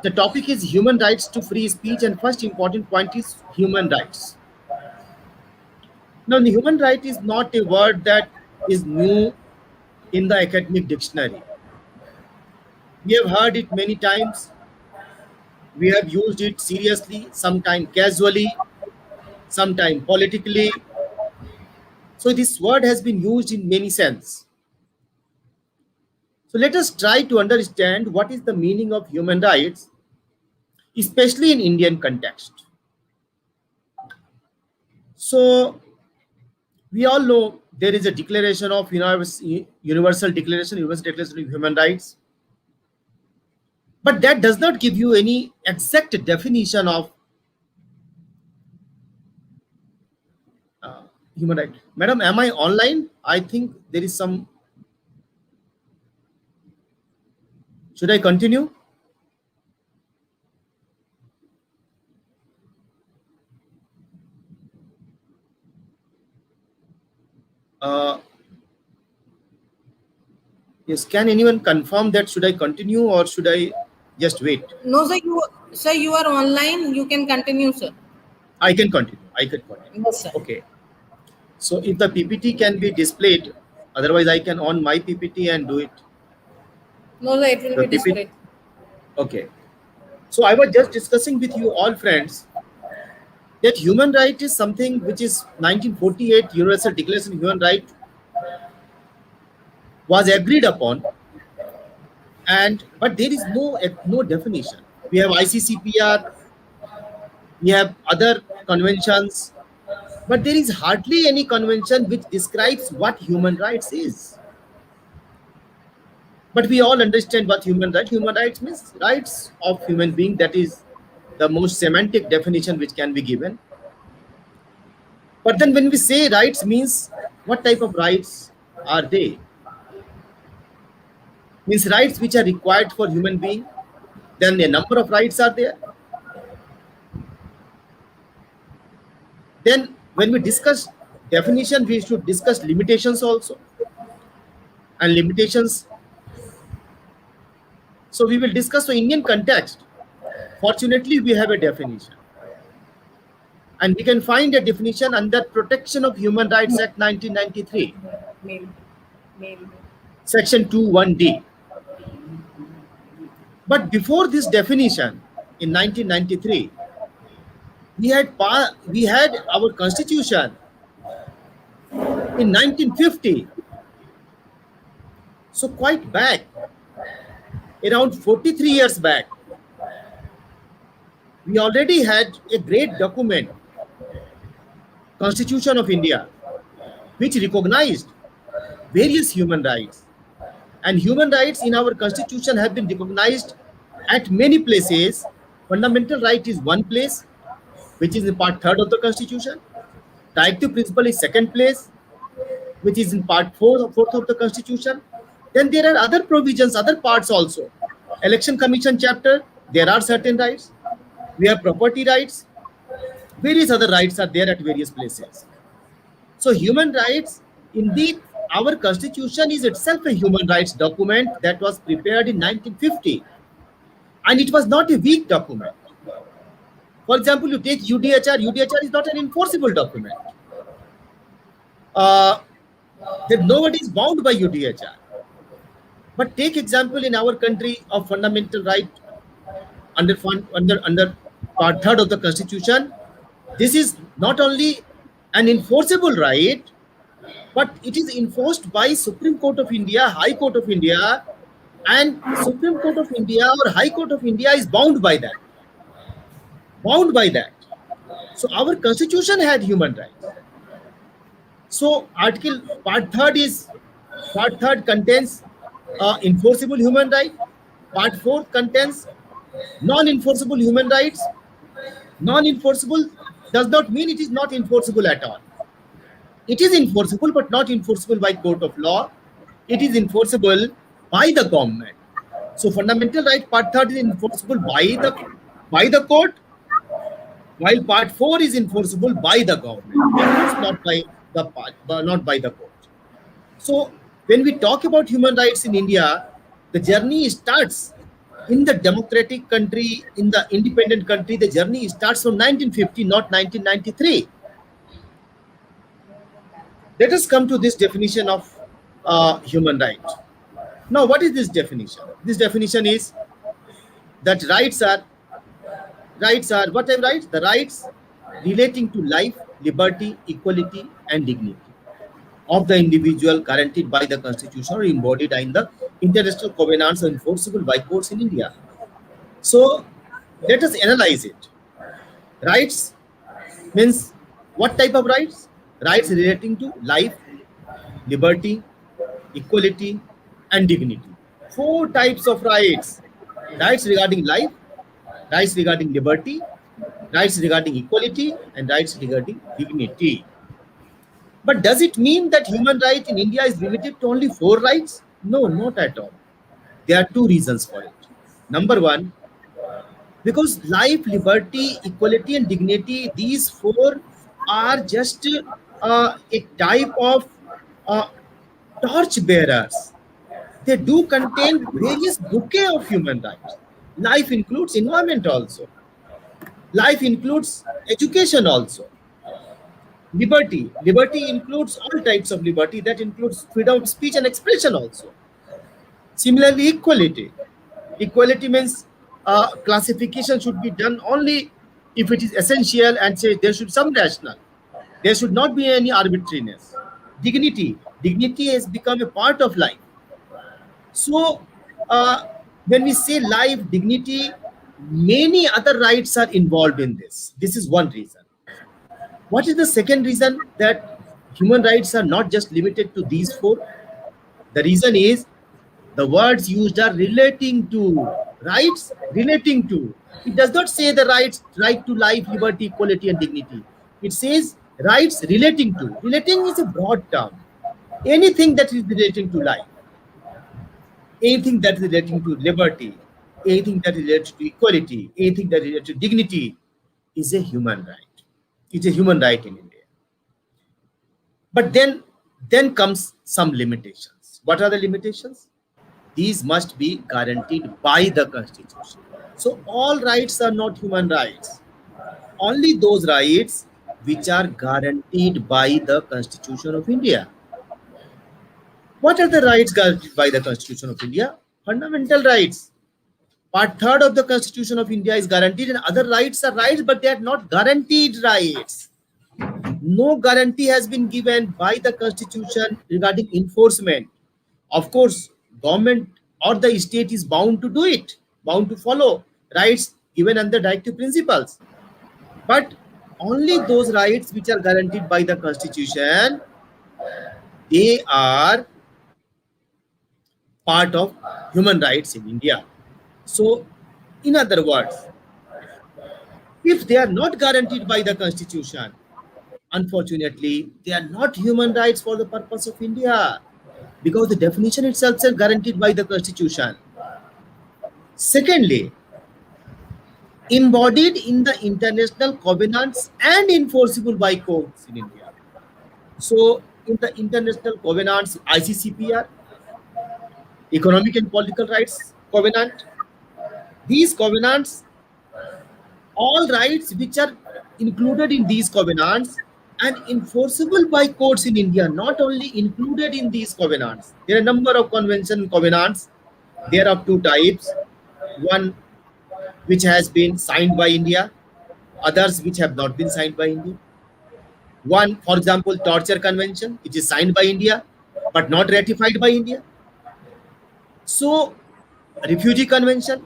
The topic is human rights to free speech, and first important point is human rights. Now, the human right is not a word that is new in the academic dictionary. We have heard it many times. We have used it seriously, sometimes casually, sometimes politically. So this word has been used in many sense. So let us try to understand what is the meaning of human rights, especially in Indian context. So we all know there is a declaration of Universal Declaration of Human Rights, but that does not give you any exact definition of human right. Madam, am I online? I think there is some. Should I continue? Uh, yes. Can anyone confirm that? Should I continue or should I just wait? No, sir, you are online. You can continue, sir. I can continue. I can continue. Yes, sir. Okay. So if the PPT can be displayed, otherwise I can on my PPT and do it. No, sir, it will The be PPT. displayed. Okay. So I was just discussing with you all friends that human right is something which is 1948 Universal Declaration of Human Right was agreed upon, and but there is no definition. We have ICCPR, we have other conventions, but there is hardly any convention which describes what human rights is. But we all understand what human rights. Human rights means rights of human being. That is the most semantic definition which can be given. But then when we say rights means, what type of rights are they? Means rights which are required for human being. Then a number of rights are there. Then when we discuss definition, we should discuss limitations also. And limitations. So we will discuss the Indian context. Fortunately, we have a definition. And we can find a definition under Protection of Human Rights Act 1993. Section 2(1)(d). But before this definition, in 1993, we had our constitution in 1950. So quite back, around 43 years back, we already had a great document, Constitution of India, which recognized various human rights. And human rights in our constitution have been recognized at many places. Fundamental right is one place, which is in part 3rd of the constitution. Directive principle is second place, which is in part 4th of the constitution. Then there are other provisions, other parts also. Election Commission chapter, there are certain rights. We have property rights. Various other rights are there at various places. So human rights, indeed, our constitution is itself a human rights document that was prepared in 1950. And it was not a weak document. For example, you take UDHR. UDHR is not an enforceable document. Nobody is bound by UDHR. But take example in our country of fundamental right under part 3rd of the constitution. This is not only an enforceable right, but it is enforced by Supreme Court of India, High Court of India, and Supreme Court of India or High Court of India is bound by that. Bound by that. So our constitution had human rights. So part 3rd contains enforceable human right. Part 4th contains non-enforceable human rights. Non-enforceable does not mean it is not enforceable at all. It is enforceable, but not enforceable by court of law. It is enforceable by the government. So fundamental right part 3rd is enforceable by the court, while part 4 is enforceable by the government. It's not by the court. So when we talk about human rights in India, the journey starts In the democratic country, in the independent country, the journey starts from 1950, not 1993. Let us come to this definition of human right. Now, what is this definition? This definition is that rights are what are rights? The rights relating to life, liberty, equality, and dignity of the individual guaranteed by the Constitution or embodied in the international covenants enforceable by courts in India. So, let us analyze it. Rights means what type of rights? Rights relating to life, liberty, equality, and dignity. Four types of rights: rights regarding life, rights regarding liberty, rights regarding equality, and rights regarding dignity. But does it mean that human right in India is limited to only four rights? No, not at all. There are two reasons for it. Number one, because life, liberty, equality, and dignity, these four are just a type of uh, torch bearers. They do contain various bouquet of human rights. Life includes environment also. Life includes education also. Liberty includes all types of liberty. That includes freedom of speech and expression also. Similarly, equality means classification should be done only if it is essential, and say there should be some rational. There should not be any arbitrariness. Dignity has become a part of life. So, uh, when we say life, dignity, many other rights are involved in this. This is one reason. What is the second reason that human rights are not just limited to these four? The reason is the words used are relating to. Rights relating to. It does not say the right to life, liberty, equality, and dignity. It says rights relating to. Relating is a broad term. Anything that is relating to life, anything that is relating to liberty, anything that is related to equality, anything that is related to dignity is a human right. It's a human right in India. But then comes some limitations. What are the limitations? These must be guaranteed by the Constitution. So all rights are not human rights. Only those rights which are guaranteed by the Constitution of India. What are the rights guaranteed by the Constitution of India? Fundamental rights. Part third of the Constitution of India is guaranteed, and other rights are rights, but they are not guaranteed rights. No guarantee has been given by the Constitution regarding enforcement. Of course, government or the state is bound to do it, bound to follow rights given under directive principles. But only those rights which are guaranteed by the Constitution, they are part of human rights in India. So, in other words, if they are not guaranteed by the Constitution, unfortunately, they are not human rights for the purpose of India, because the definition itself is guaranteed by the Constitution. Secondly, embodied in the international covenants and enforceable by courts in India. So, in the international covenants, ICCPR, Economic and Political Rights Covenant, these covenants, all rights which are included in these covenants and enforceable by courts in India, not only included in these covenants. There are a number of convention covenants. There are two types. One which has been signed by India, others which have not been signed by India. One, for example, Torture Convention, which is signed by India but not ratified by India. So, Refugee Convention,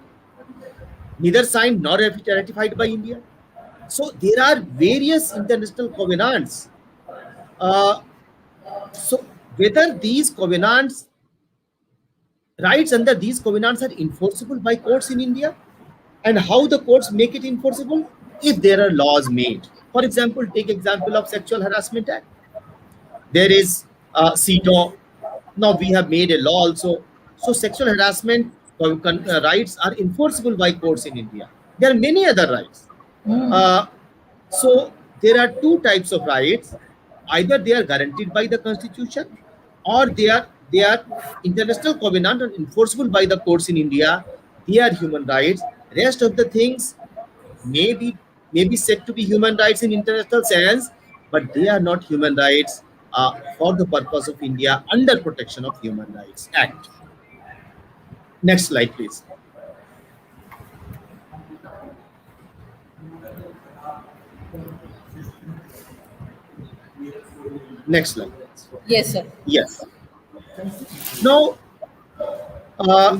neither signed nor ratified by India. So, there are various international covenants. Uh, so, whether these covenants, rights under these covenants are enforceable by courts in India, and how the courts make it enforceable if there are laws made. For example, take example of Sexual Harassment Act. There is CETO. Now we have made a law also. So sexual harassment rights are enforceable by courts in India. There are many other rights. Uh, so there are two types of rights. Either they are guaranteed by the Constitution, or they are international covenant and enforceable by the courts in India. They are human rights. Rest of the things may be said to be human rights in international sense, but they are not human rights for the purpose of India under Protection of Human Rights Act. Next slide, please. Next slide. Yes, sir. Yes. Now, uh,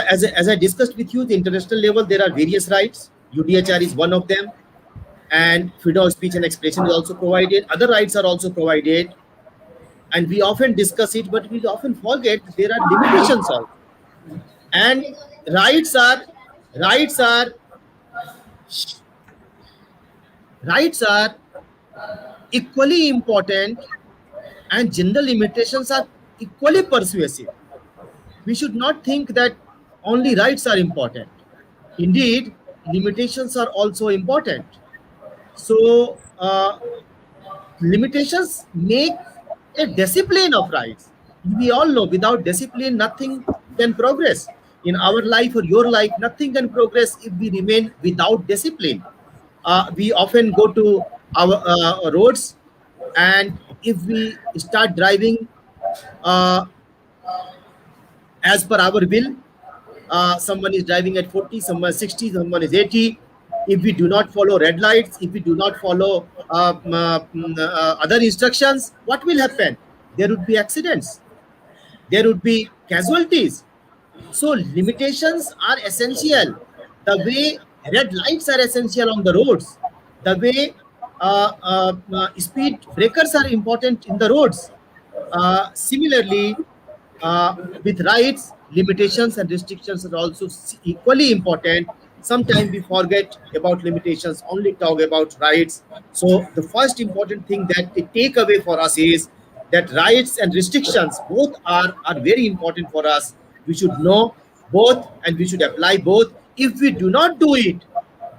as I discussed with you, the international level, there are various rights. UDHR is one of them, and freedom of speech and expression is also provided. Other rights are also provided, and we often discuss it, but we often forget there are limitations also. And rights are rights are rights are equally important, and gender limitations are equally persuasive. We should not think that only rights are important. Indeed, limitations are also important. So, limitations make a discipline of rights. We all know without discipline, nothing can progress. In our life or your life, nothing can progress if we remain without discipline. We often go to our roads, and if we start driving uh, as per our will, someone is driving at 40, someone 60, someone is 80. If we do not follow red lights, if we do not follow other instructions, what will happen? There would be accidents, there would be casualties. So limitations are essential. The way red lights are essential on the roads, the way speed breakers are important in the roads. Similarly, uh, with rights, limitations and restrictions are also equally important. Sometimes we forget about limitations, only talk about rights. So the first important thing that the takeaway for us is that rights and restrictions both are very important for us. We should know both and we should apply both. If we do not do it,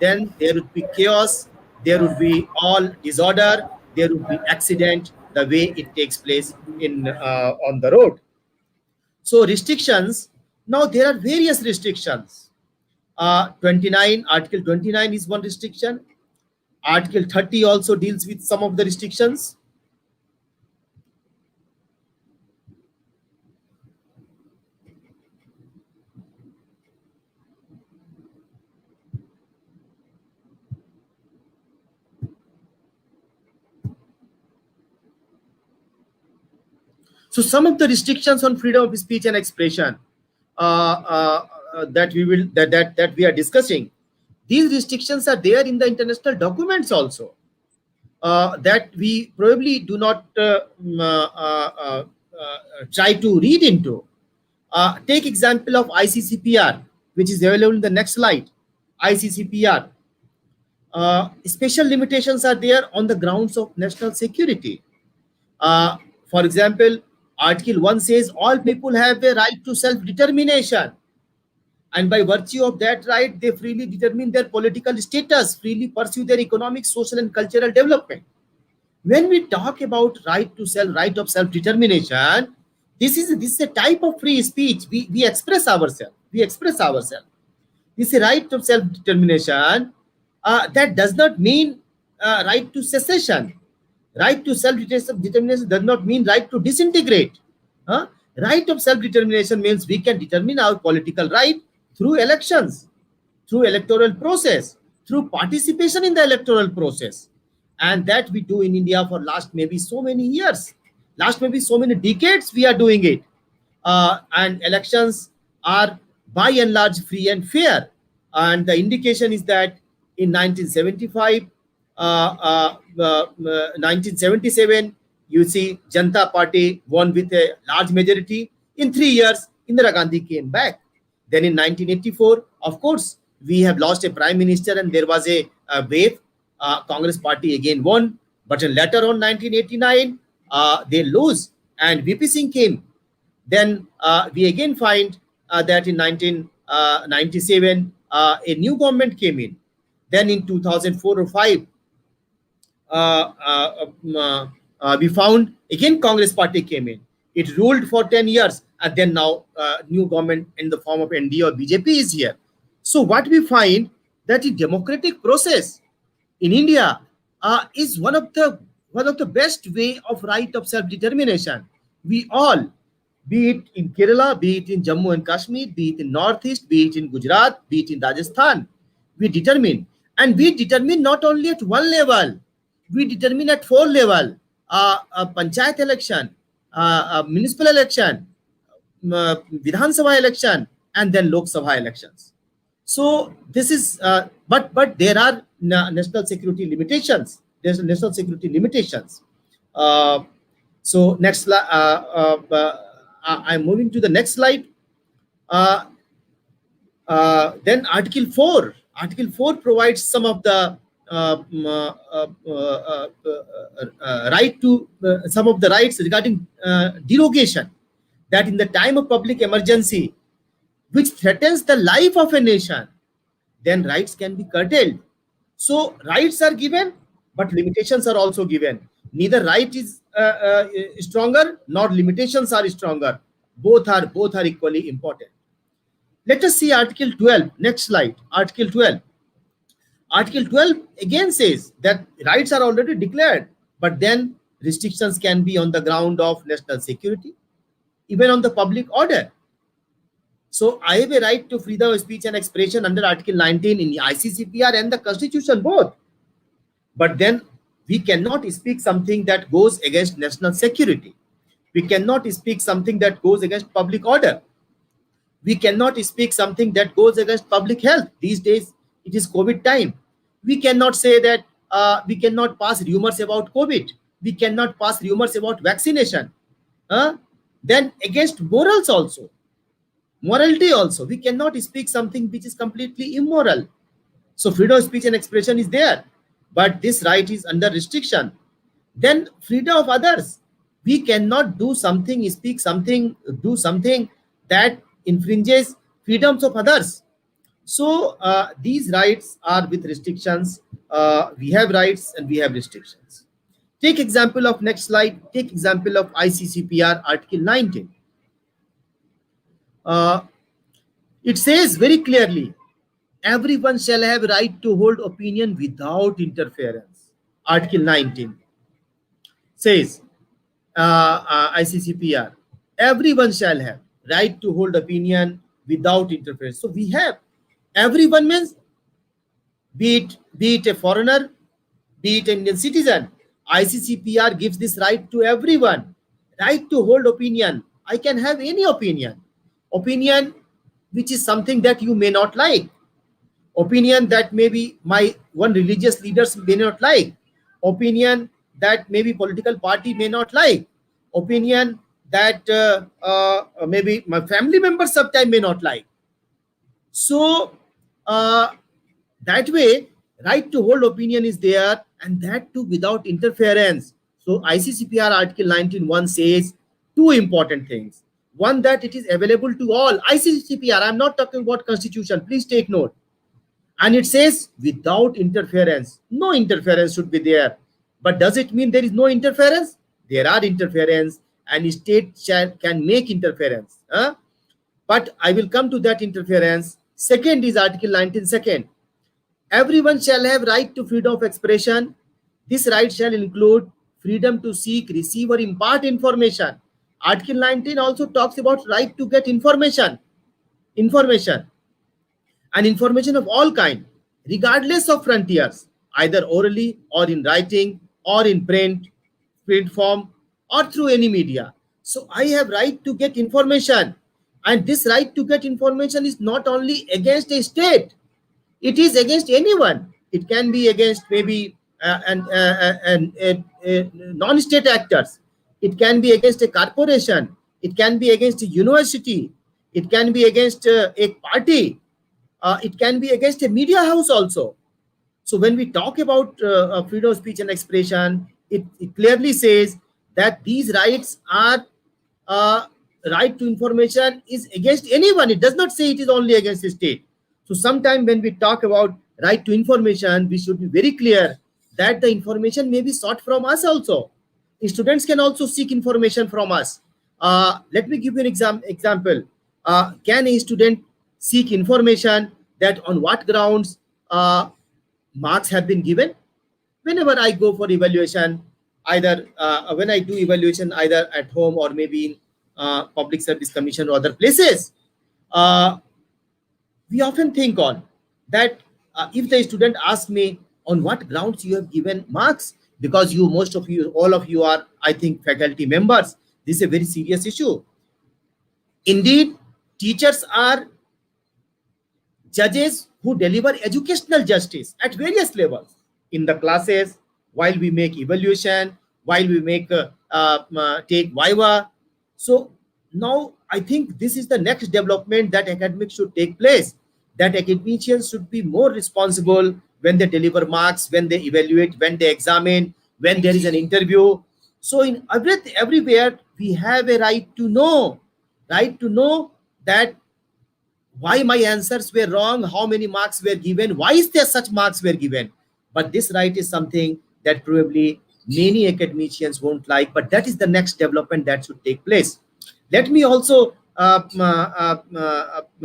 then there would be chaos, there would be all disorder, there would be accident the way it takes place in on the road. So restrictions, now there are various restrictions. 29, Article 29 is one restriction. Article 30 also deals with some of the restrictions. So some of the restrictions on freedom of speech and expression that we are discussing, these restrictions are there in the international documents also, that we probably do not try to read into. Take example of ICCPR, which is available in the next slide. ICCPR. Special limitations are there on the grounds of national security. Uh, for example, Article 1 says all people have a right to self-determination. And by virtue of that right, they freely determine their political status, freely pursue their economic, social, and cultural development. When we talk about right of self-determination, this is a type of free speech. We express ourselves. We express ourselves. This is a right of self-determination. That does not mean right to secession. Right to self-determination does not mean right to disintegrate. Huh? Right of self-determination means we can determine our political right through elections, through electoral process, through participation in the electoral process. And that we do in India for last maybe so many years, last maybe so many decades we are doing it. And elections are by and large free and fair. And the indication is that in 1975, 1977, you see Janata Party won with a large majority. In 3 years, Indira Gandhi came back. Then in 1984, of course, we have lost a prime minister and there was a wave. Congress party again won. But later on, 1989, they lose and VP Singh came. Then we again find that in 1997, a new government came in. Then in 2004 or 5, we found again Congress party came in. It ruled for 10 years, and then now new government in the form of NDA or BJP is here. So what we find that the democratic process in India is one of the best way of right of self-determination. We all, be it in Kerala, be it in Jammu and Kashmir, be it in Northeast, be it in Gujarat, be it in Rajasthan, we determine. And we determine not only at one level, we determine at four level, a panchayat election, municipal election, Vidhan Sabha election, and then Lok Sabha elections. So this is, but there are national security limitations. There's national security limitations. So next, I'm moving to the next slide. Then Article 4. Article 4 provides some of the right to some of the rights regarding derogation, that in the time of public emergency which threatens the life of a nation, then rights can be curtailed. So rights are given, but limitations are also given. Neither right is stronger nor limitations are stronger. Both are equally important. Let us see Article 12. Next slide. Article 12. Article 12 again says that rights are already declared, but then restrictions can be on the ground of national security, even on the public order. So I have a right to freedom of speech and expression under Article 19 in the ICCPR and the Constitution both. But then we cannot speak something that goes against national security. We cannot speak something that goes against public order. We cannot speak something that goes against public health. These days, it is COVID time. We cannot say that we cannot pass rumors about COVID. We cannot pass rumors about vaccination. Then against morals also. Morality also. We cannot speak something which is completely immoral. So freedom of speech and expression is there, but this right is under restriction. Then freedom of others. We cannot do something, speak something, do something that infringes freedoms of others. So these rights are with restrictions. We have rights and we have restrictions. Take example of next slide. Take example of ICCPR Article 19. It says very clearly, everyone shall have right to hold opinion without interference. Article 19 says, ICCPR, everyone shall have right to hold opinion without interference. So we have, everyone means be it a foreigner, be it an Indian citizen. ICCPR gives this right to everyone, right to hold opinion. I can have any opinion which is something that you may not like, opinion that maybe my one religious leaders may not like, opinion that maybe political party may not like, opinion that maybe my family members sometimes may not like. So that way, right to hold opinion is there, and that too without interference. So ICCPR Article 19(1) says two important things. One, that it is available to all. ICCPR, I'm not talking about Constitution, please take note. And it says without interference. No interference should be there. But does it mean there is no interference? There are interference, and state can make interference. But I will come to that interference. Second is Article 19 second. Everyone shall have right to freedom of expression. This right shall include freedom to seek, receive, or impart information. Article 19 also talks about right to get information. And information of all kind, regardless of frontiers, either orally or in writing or in print form or through any media. So I have right to get information, and this right to get information is not only against a state, it is against anyone. It can be against maybe non-state actors. It can be against a corporation. It can be against a university. It can be against a party. It can be against a media house also. So when we talk about freedom of speech and expression, it clearly says that these rights are right to information is against anyone. It does not say it is only against the state. So sometime when we talk about right to information, we should be very clear that the information may be sought from us also. Students can also seek information from us. Let me give you an example. Can a student seek information that on what grounds marks have been given? Whenever I go for evaluation, either when I do evaluation either at home or maybe in public service commission or other places, uh, we often think on that if the student asks me on what grounds you have given marks, because you, most of you, all of you are, I think, faculty members, this is a very serious issue. Indeed, teachers are judges who deliver educational justice at various levels in the classes, while we make evaluation, while we make take viva. So now I think this is the next development that academics should take place, that academicians should be more responsible when they deliver marks, when they evaluate, when they examine, when there is an interview. So in everywhere we have a right to know that why my answers were wrong, how many marks were given, why is there such marks were given. But this right is something that probably many academicians won't like, but that is the next development that should take place. Let me also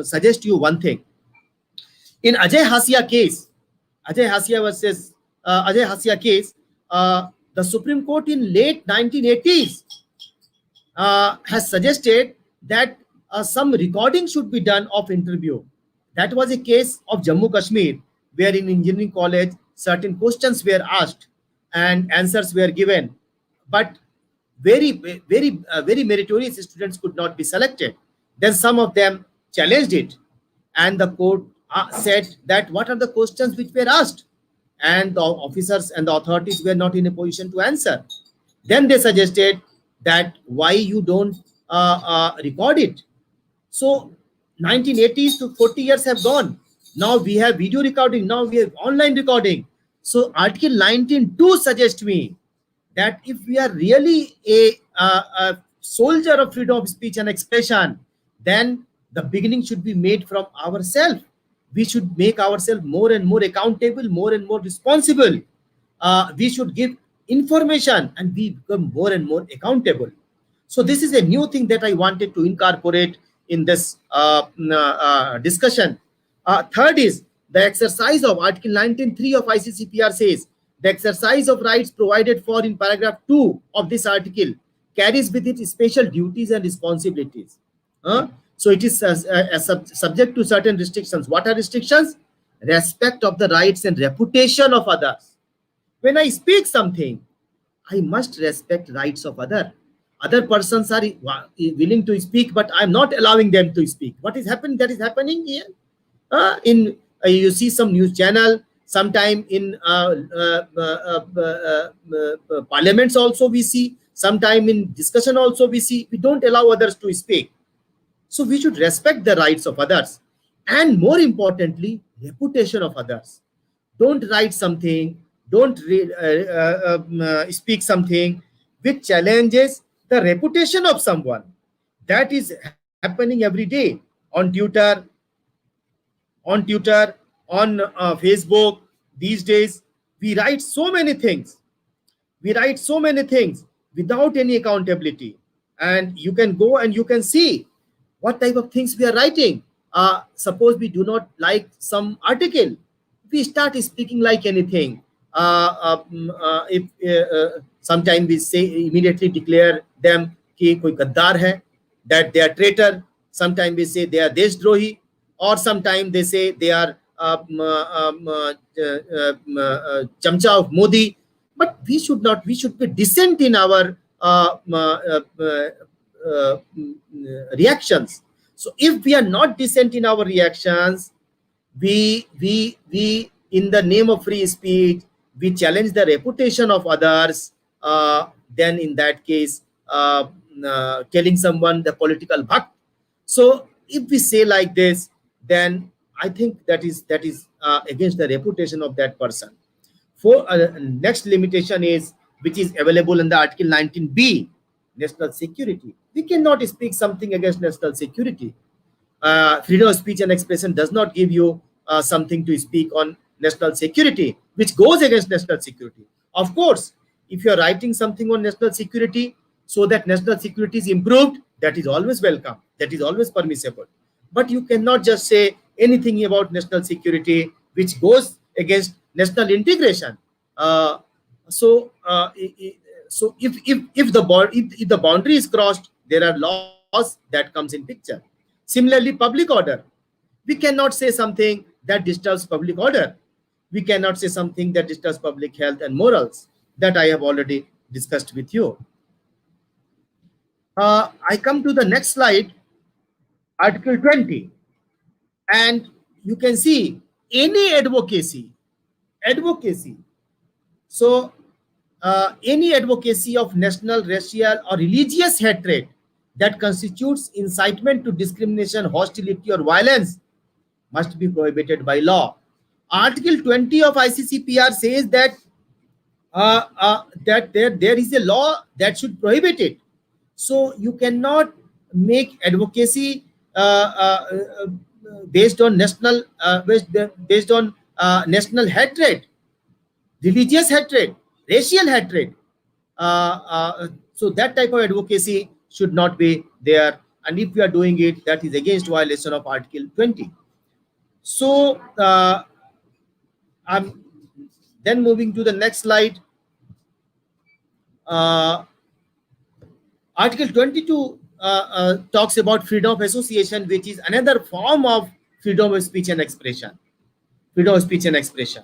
suggest you one thing. In Ajay Hasia case, Ajay Hasia versus Ajay Hasia case, the Supreme Court in late 1980s has suggested that some recording should be done of interview. That was a case of Jammu Kashmir, where in engineering college certain questions were asked and answers were given, but very meritorious students could not be selected. Then some of them challenged it, and the court said that what are the questions which were asked, and the officers and the authorities were not in a position to answer. Then they suggested that why you don't record it. So 1980s to 40 years have gone. Now we have video recording. Now we have online recording. So Article 19(2) suggests me that if we are really a soldier of freedom of speech and expression, then the beginning should be made from ourselves. We should make ourselves more and more accountable, more and more responsible. We should give information and we become more and more accountable. So this is a new thing that I wanted to incorporate in this discussion. Third is the exercise of Article 19(3) of ICCPR says the exercise of rights provided for in paragraph 2 of this article carries with it special duties and responsibilities. So it is subject to certain restrictions. What are restrictions? Respect of the rights and reputation of others. When I speak something, I must respect rights of other persons are willing to speak, but I'm not allowing them to speak. What is happening? That is happening here. You see some news channel, sometime in parliaments also we see, sometime in discussion also we see, we don't allow others to speak. So we should respect the rights of others, and more importantly, reputation of others. Don't write something, don't speak something which challenges the reputation of someone. That is happening every day on Twitter, on Facebook. These days we write so many things. Without any accountability, and you can go and you can see what type of things we are writing. Suppose we do not like some article, we start speaking like anything. If sometimes we say, immediately declare them कि कोई गद्दार है, that they are traitor. Sometimes we say they are deshdrohi, or sometimes they say they are chamcha of Modi. But we should not. We should be decent in our reactions. So if we are not decent in our reactions, we in the name of free speech, we challenge the reputation of others. Then in that case, telling someone the political bhakt. So if we say like this, then I think that is against the reputation of that person. For next limitation is, which is available in the Article 19(b), national security. We cannot speak something against national security. Freedom of speech and expression does not give you something to speak on national security, which goes against national security. Of course, if you are writing something on national security, so that national security is improved, that is always welcome, that is always permissible. But you cannot just say anything about national security which goes against national integration. Uh, so, so if the boundary is crossed, there are laws that comes in picture. Similarly, public order. We cannot say something that disturbs public order. We cannot say something that disturbs public health and morals. That I have already discussed with you. I come to the next slide, Article 20. And you can see any advocacy. So, any advocacy of national, racial, or religious hatred that constitutes incitement to discrimination, hostility, or violence must be prohibited by law. Article 20 of ICCPR says that there is a law that should prohibit it. So you cannot make advocacy based on national hatred, religious hatred, racial hatred. So that type of advocacy should not be there. And if we are doing it, that is against violation of Article 20. So I'm then moving to the next slide. Article 22 talks about freedom of association, which is another form of freedom of speech and expression. Freedom of speech and expression.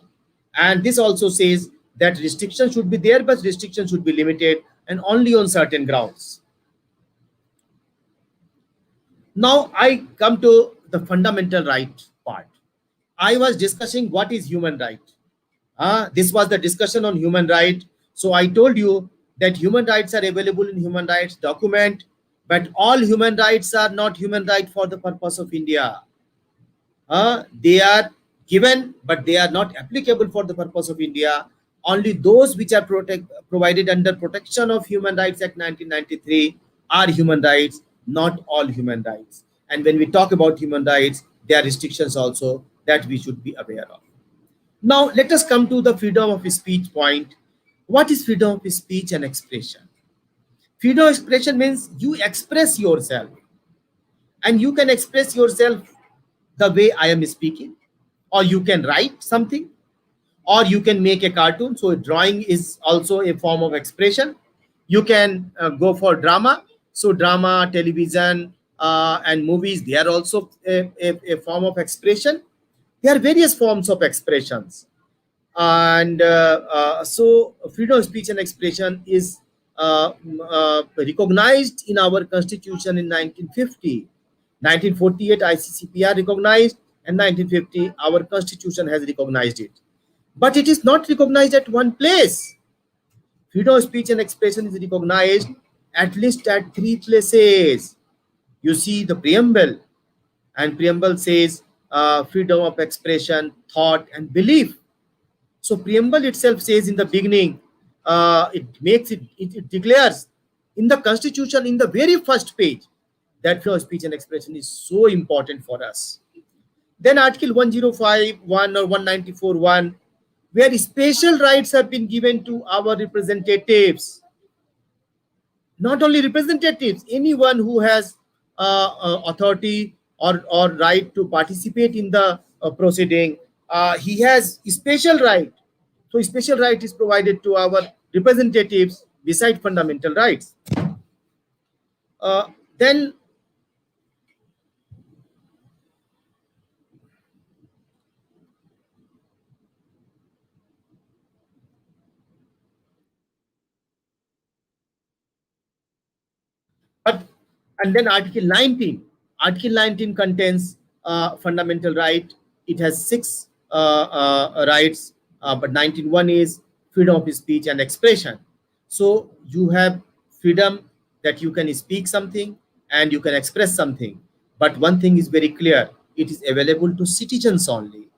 And this also says that restrictions should be there, but restrictions should be limited and only on certain grounds. Now I come to the fundamental right part. I was discussing what is human right. This was the discussion on human right. So I told you that human rights are available in human rights document, but all human rights are not human right for the purpose of India. They are given, but they are not applicable for the purpose of India. Only those which are provided under Protection of Human Rights Act 1993 are human rights, not all human rights. And when we talk about human rights, there are restrictions also that we should be aware of. Now, let us come to the freedom of speech point. What is freedom of speech and expression? Freedom of expression means you express yourself, and you can express yourself the way I am speaking, or you can write something, or you can make a cartoon. So drawing is also a form of expression. You can go for drama. So drama, television, and movies, they are also a form of expression. There are various forms of expressions. And so freedom of speech and expression is recognized in our constitution in 1950. 1948 ICCPR recognized, and 1950 our constitution has recognized it. But it is not recognized at one place. Freedom of speech and expression is recognized at least at 3 places. You see the preamble, and preamble says freedom of expression, thought, and belief. So preamble itself says in the beginning, it declares in the constitution in the very first page that freedom of speech and expression is so important for us. Then Article 105(1) or 194(1), where special rights have been given to our representatives. Not only representatives, anyone who has authority or right to participate in the proceeding, he has special right. So special right is provided to our representatives beside fundamental rights. Then but and then Article 19. Article 19 contains fundamental right. It has 6 rights, but 19(1) is freedom of speech and expression. So you have freedom that you can speak something and you can express something. But one thing is very clear: it is available to citizens only.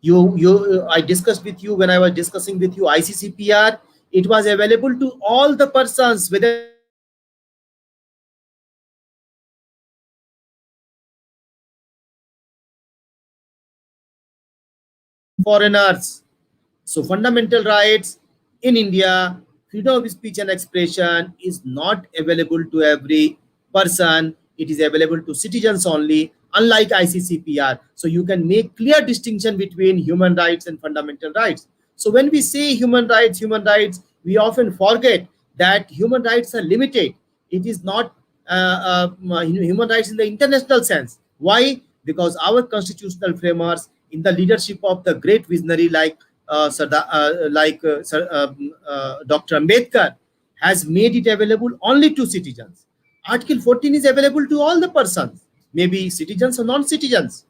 I discussed with you when I was discussing with you ICCPR. It was available to all the persons, whether foreigners. So fundamental rights in India freedom of speech and expression is not available to every person. It is available to citizens only, unlike ICCPR. So you can make clear distinction between human rights and fundamental rights. So when we say human rights, we often forget that human rights are limited. It is not human rights in the international sense. Why? Because our constitutional framers, in the leadership of the great visionary like Dr. Ambedkar, has made it available only to citizens. Article 14 is available to all the persons, maybe citizens or non-citizens.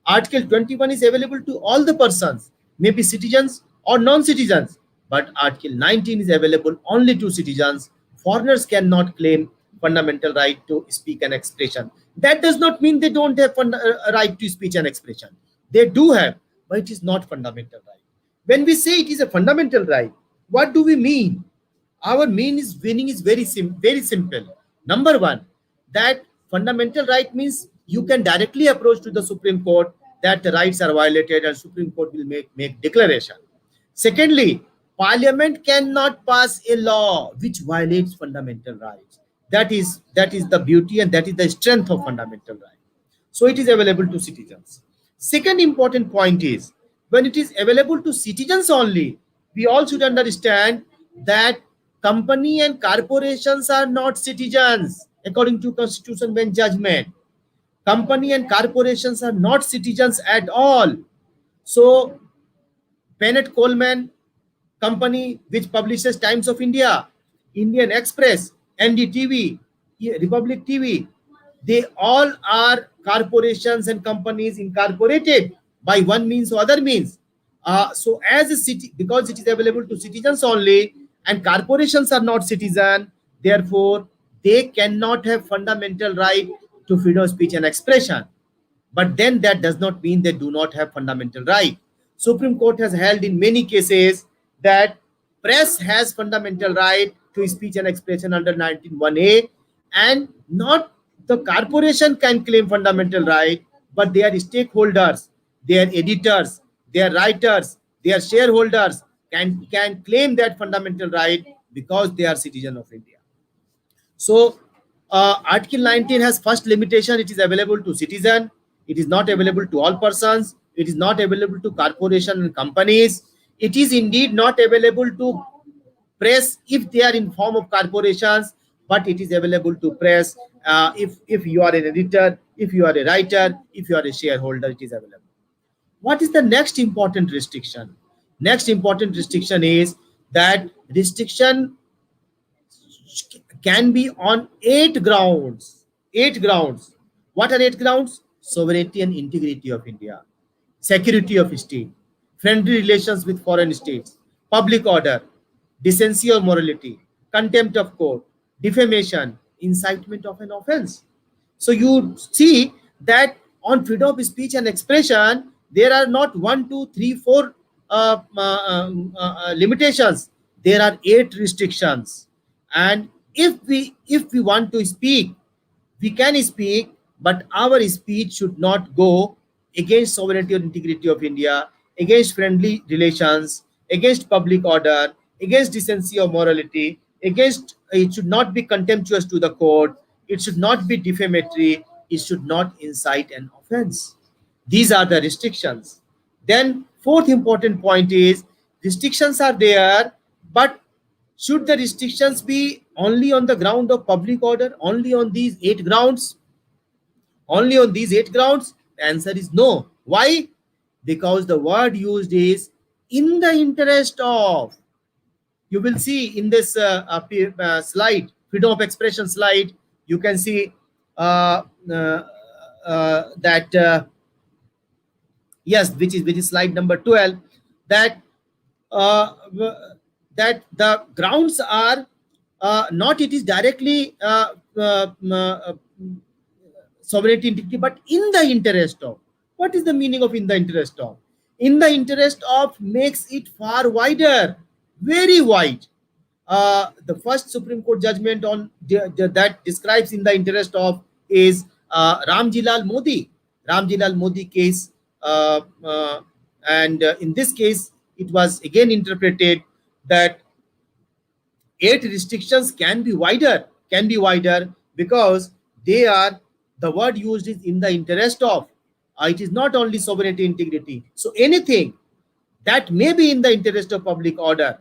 Article 21 is available to all the persons, maybe citizens or non-citizens. But Article 19 is available only to citizens. Foreigners cannot claim fundamental right to speak and expression. That does not mean they don't have right to speech and expression. They do have, but it is not fundamental right. When we say it is a fundamental right, what do we mean? Our meaning is very simple. Number one, that fundamental right means you can directly approach to the Supreme Court that the rights are violated, and Supreme Court will make declaration. Secondly, Parliament cannot pass a law which violates fundamental rights. That is the beauty and that is the strength of fundamental right. So it is available to citizens. Second important point is, when it is available to citizens only, we all should understand that company and corporations are not citizens according to Constitution bench judgment. Company and corporations are not citizens at all. So Bennett Coleman company, which publishes Times of India, Indian Express, NDTV, Republic TV, they all are corporations and companies incorporated by one means or other means. So as a city, because it is available to citizens only and corporations are not citizen, therefore they cannot have fundamental right to freedom of speech and expression. But then that does not mean they do not have fundamental right. Supreme Court has held in many cases that press has fundamental right to speech and expression under 19(1)(a), and not the corporation can claim fundamental right, but their stakeholders, their editors, their writers, their shareholders can claim that fundamental right because they are citizen of India. So Article 19 has first limitation. It is available to citizen. It is not available to all persons. It is not available to corporation and companies. It is indeed not available to press if they are in form of corporations, but it is available to press if you are an editor, if you are a writer, if you are a shareholder, it is available. What is the next important restriction? Next important restriction is that restriction can be on 8 grounds. 8 grounds. What are 8 grounds? Sovereignty and integrity of India, security of state, friendly relations with foreign states, public order, decency or morality, contempt of court, defamation, incitement of an offense. So you see that on freedom of speech and expression, there are not 1, 2, 3, 4 limitations. There are 8 restrictions. And if we want to speak, we can speak, but our speech should not go against sovereignty or integrity of India, against friendly relations, against public order, against decency or morality, against it should not be contemptuous to the court, it should not be defamatory, it should not incite an offense. These are the restrictions. Then fourth important point is restrictions are there, but should the restrictions be only on the ground of public order, only on these 8 grounds? Only on these 8 grounds? The answer is no. Why? Because the word used is in the interest of. You will see in this slide, freedom of expression slide, you can see that yes, which is slide number 12, that that the grounds are not it is directly sovereignty integrity, but in the interest of. What is the meaning of in the interest of? In the interest of makes it far wider, very wide. The first Supreme Court judgment on that describes in the interest of is Ramji Lal Modi. Ramji Lal Modi case, and in this case, it was again interpreted that 8 restrictions can be wider, because they are, the word used is in the interest of, it is not only sovereignty integrity. So anything that may be in the interest of public order,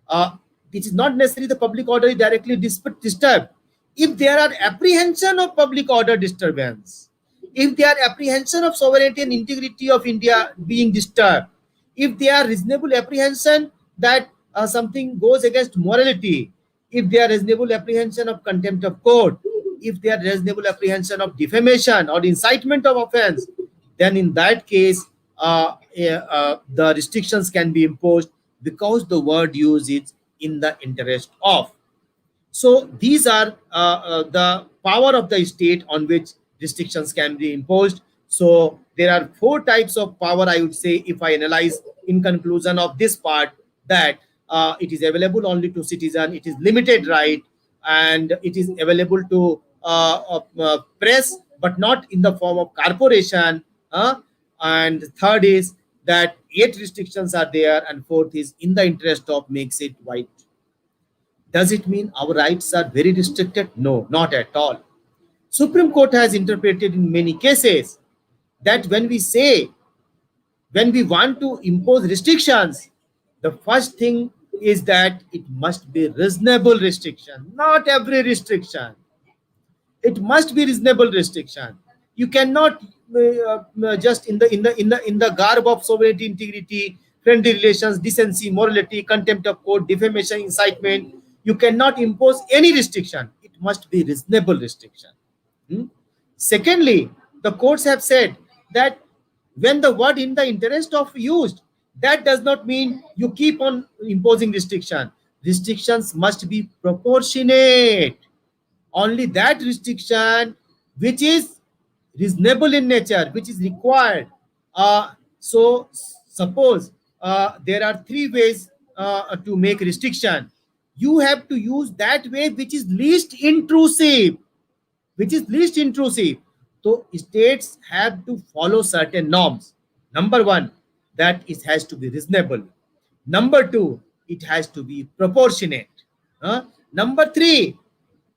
uh, which is not necessarily the public order is directly disturbed. If there are apprehension of public order disturbance, if there are apprehension of sovereignty and integrity of India being disturbed, if there are reasonable apprehension that something goes against morality, if there are reasonable apprehension of contempt of court, if there are reasonable apprehension of defamation or incitement of offense, then in that case, the restrictions can be imposed, because the word used is in the interest of. So these are the power of the state on which restrictions can be imposed. So there are 4 types of power, I would say, if I analyze in conclusion of this part, that it is available only to citizen, it is limited right, and it is available to press, but not in the form of corporation. And third is that 8 restrictions are there, and fourth is in the interest of, makes it wide. Does it mean our rights are very restricted? No, not at all. Supreme Court has interpreted in many cases that when we want to impose restrictions, the first thing is that it must be reasonable restriction, not every restriction. It must be reasonable restriction. You cannot just in the garb of sovereignty integrity, friendly relations, decency, morality, contempt of court, defamation, incitement, you cannot impose any restriction. It must be reasonable restriction. Secondly, the courts have said that when the word in the interest of used, that does not mean you keep on imposing restriction. Restrictions must be proportionate. Only that restriction which is reasonable in nature, which is required. So suppose there are 3 ways to make restriction. You have to use that way which is least intrusive. So states have to follow certain norms. Number 1, that it has to be reasonable. Number 2, it has to be proportionate. Number 3,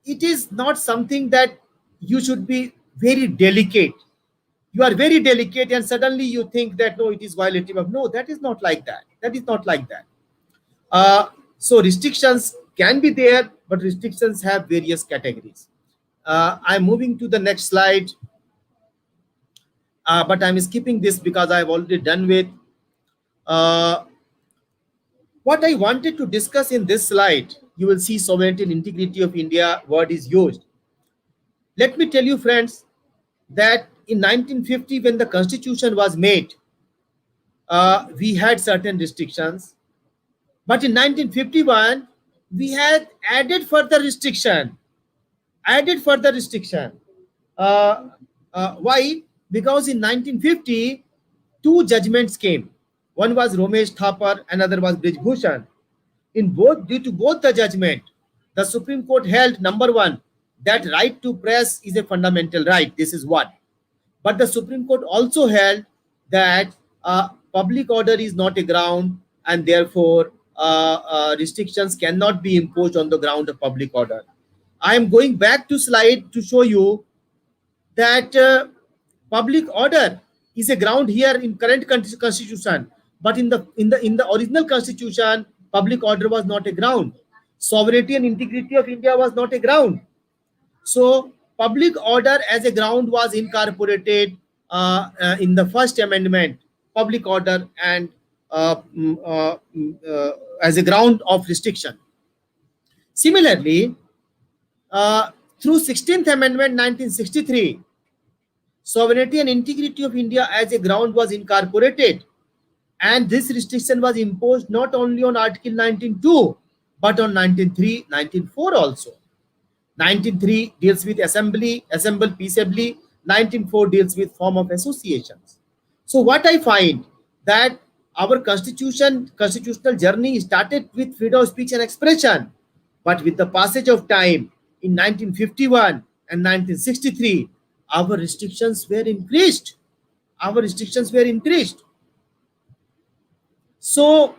it is not something that you should be very delicate. You are very delicate and suddenly you think that no, it is violative of. No, that is not like that. So restrictions can be there, but restrictions have various categories. I'm moving to the next slide, but I'm skipping this because I've already done with. What I wanted to discuss in this slide, you will see sovereignty and integrity of India word is used. Let me tell you, friends, that in 1950, when the Constitution was made, we had certain restrictions. But in 1951, we had added further restriction. Why? Because in 1950, 2 judgments came. One was Romesh Thapar, another was Brij Bhushan. Due to both the judgment, the Supreme Court held, number 1, that right to press is a fundamental right. This is one. But the Supreme Court also held that public order is not a ground, and therefore restrictions cannot be imposed on the ground of public order. I am going back to slide to show you that public order is a ground here in current constitution, but in the original constitution, public order was not a ground. Sovereignty and integrity of India was not a ground. So public order as a ground was incorporated in the first amendment, public order and as a ground of restriction. Similarly, through 16th Amendment 1963, sovereignty and integrity of India as a ground was incorporated, and this restriction was imposed not only on Article 19.2 but on 19.3, 19.4 also. 19.3 deals with assemble peaceably. 19.4 deals with form of associations. So what I find that our constitutional journey started with freedom of speech and expression, but with the passage of time in 1951 and 1963, our restrictions were increased. So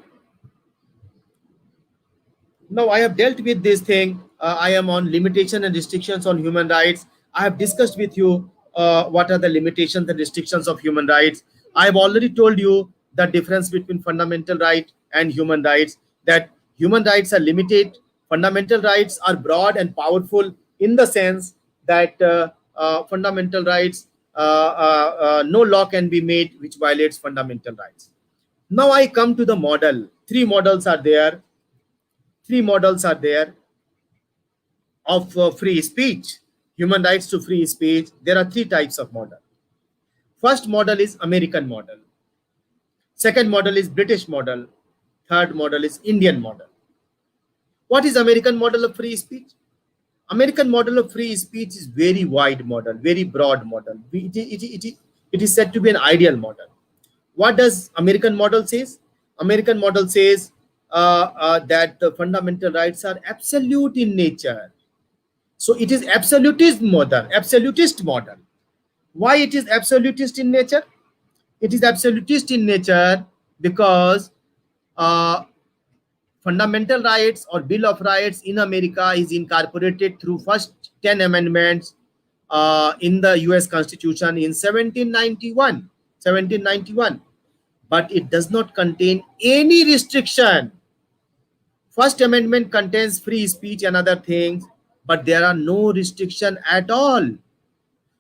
Now I have dealt with this thing. I am on limitation and restrictions on human rights. I have discussed with you what are the limitations and restrictions of human rights. I have already told you the difference between fundamental right and human rights, that human rights are limited, fundamental rights are broad and powerful, in the sense that fundamental rights, no law can be made which violates fundamental rights. Now I come to the model. Three models are there of free speech, human rights to free speech. There are three types of model. First model is American model. Second model is British model. Third model is Indian model. What is American model of free speech? American model of free speech is very wide model, very broad model. It is said to be an ideal model. What does American model says? American model says that the fundamental rights are absolute in nature. So it is absolutist model. Why it is absolutist in nature? It is absolutist in nature because fundamental rights or Bill of Rights in America is incorporated through first 10 amendments in the US Constitution in 1791. But it does not contain any restriction. First Amendment contains free speech and other things, but there are no restriction at all.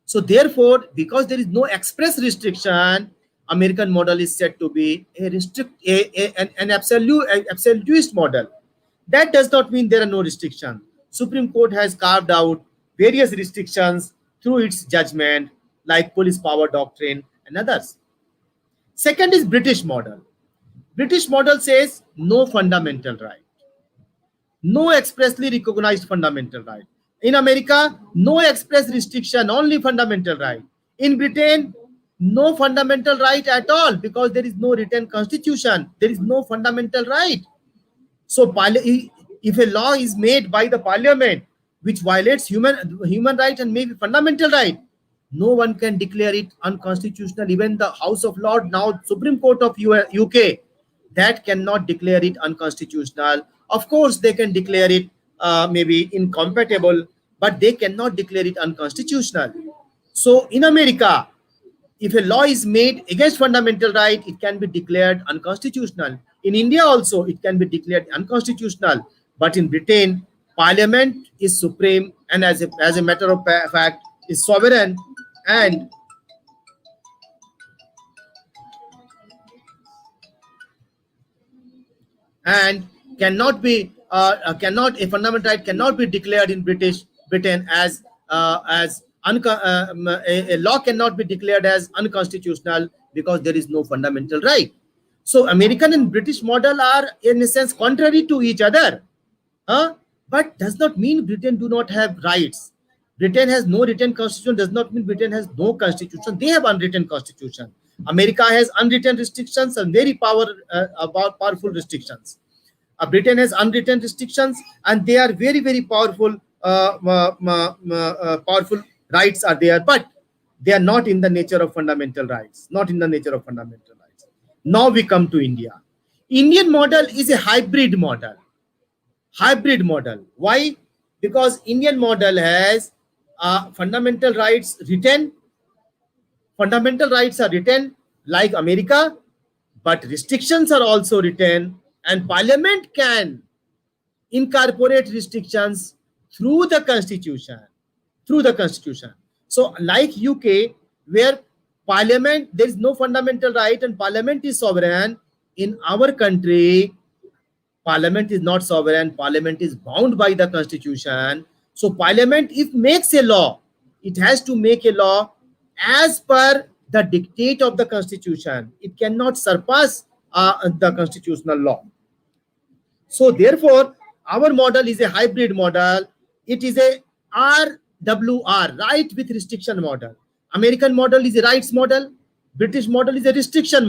So therefore, because there is no express restriction, American model is said to be an absolutist model. That does not mean there are no restrictions. Supreme Court has carved out various restrictions through its judgment, like police power doctrine and others. Second is British model. British model says no fundamental right. No expressly recognized fundamental right. In America, no express restriction, only fundamental right. In Britain, no fundamental right at all, because there is no written constitution. There is no fundamental right. So if a law is made by the parliament which violates human right and maybe fundamental right, no one can declare it unconstitutional. Even the House of Lords, now Supreme Court of UK, that cannot declare it unconstitutional. Of course, they can declare it maybe incompatible, but they cannot declare it unconstitutional. So in America, if a law is made against fundamental right, it can be declared unconstitutional. In India also, it can be declared unconstitutional. But in Britain, Parliament is supreme and as a matter of fact is sovereign and cannot be a fundamental right cannot be declared in Britain as a law cannot be declared as unconstitutional because there is no fundamental right. So American and British model are in a sense contrary to each other, but does not mean Britain do not have rights. Britain has no written constitution does not mean Britain has no constitution. They have unwritten constitution. America has unwritten restrictions and very powerful restrictions. Britain has unwritten restrictions and they are very, very powerful. Powerful rights are there, but they are not in the nature of fundamental rights. Now we come to India. Indian model is a hybrid model. Why? Because Indian model has fundamental rights written. Fundamental rights are written like America, but restrictions are also written, and Parliament can incorporate restrictions through the Constitution. So like UK, where Parliament, there is no fundamental right and Parliament is sovereign, in our country, Parliament is not sovereign. Parliament is bound by the Constitution. So Parliament, if makes a law, it has to make a law as per the dictate of the Constitution. It cannot surpass the constitutional law. So therefore, our model is a hybrid model. It is a RWR, right with restriction model. American model is a rights model. British model is a restrictive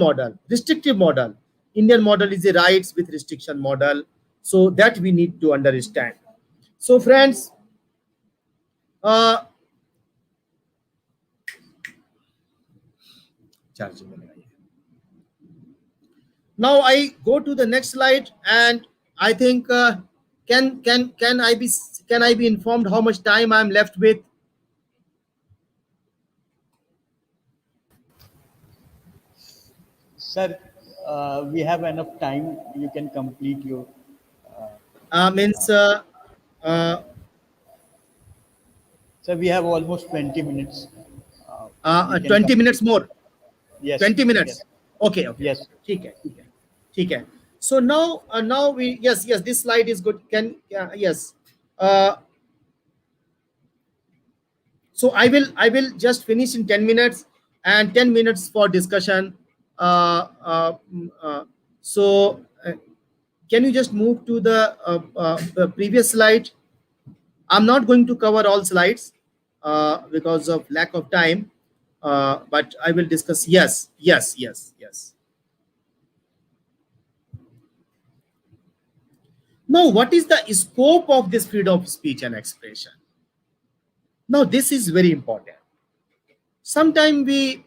model. Indian model is a rights with restriction model. So that we need to understand. So friends, now I go to the next slide, and I think Can I be informed how much time I'm left with? Sir, we have enough time. You can complete your. Means uh, Sir, we have almost 20 minutes. We can 20 minutes complete. more. Yes. 20 minutes. Yes. Okay, okay. Yes. ठीक है, ठीक है, ठीक है. So now we, yes, this slide is good. Yes. So I will just finish in 10 minutes and 10 minutes for discussion. So can you just move to the previous slide? I'm not going to cover all slides because of lack of time, but I will discuss. Yes. Now, what is the scope of this freedom of speech and expression? Now, this is very important. Sometimes we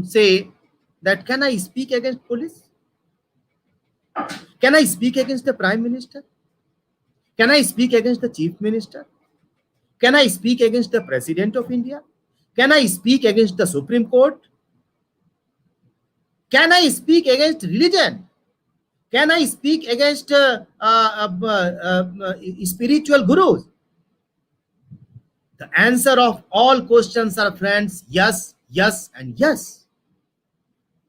say that, can I speak against police? Can I speak against the prime minister? Can I speak against the chief minister? Can I speak against the president of India? Can I speak against the Supreme Court? Can I speak against religion? Can I speak against spiritual gurus? The answer of all questions are, friends, yes, yes, and yes.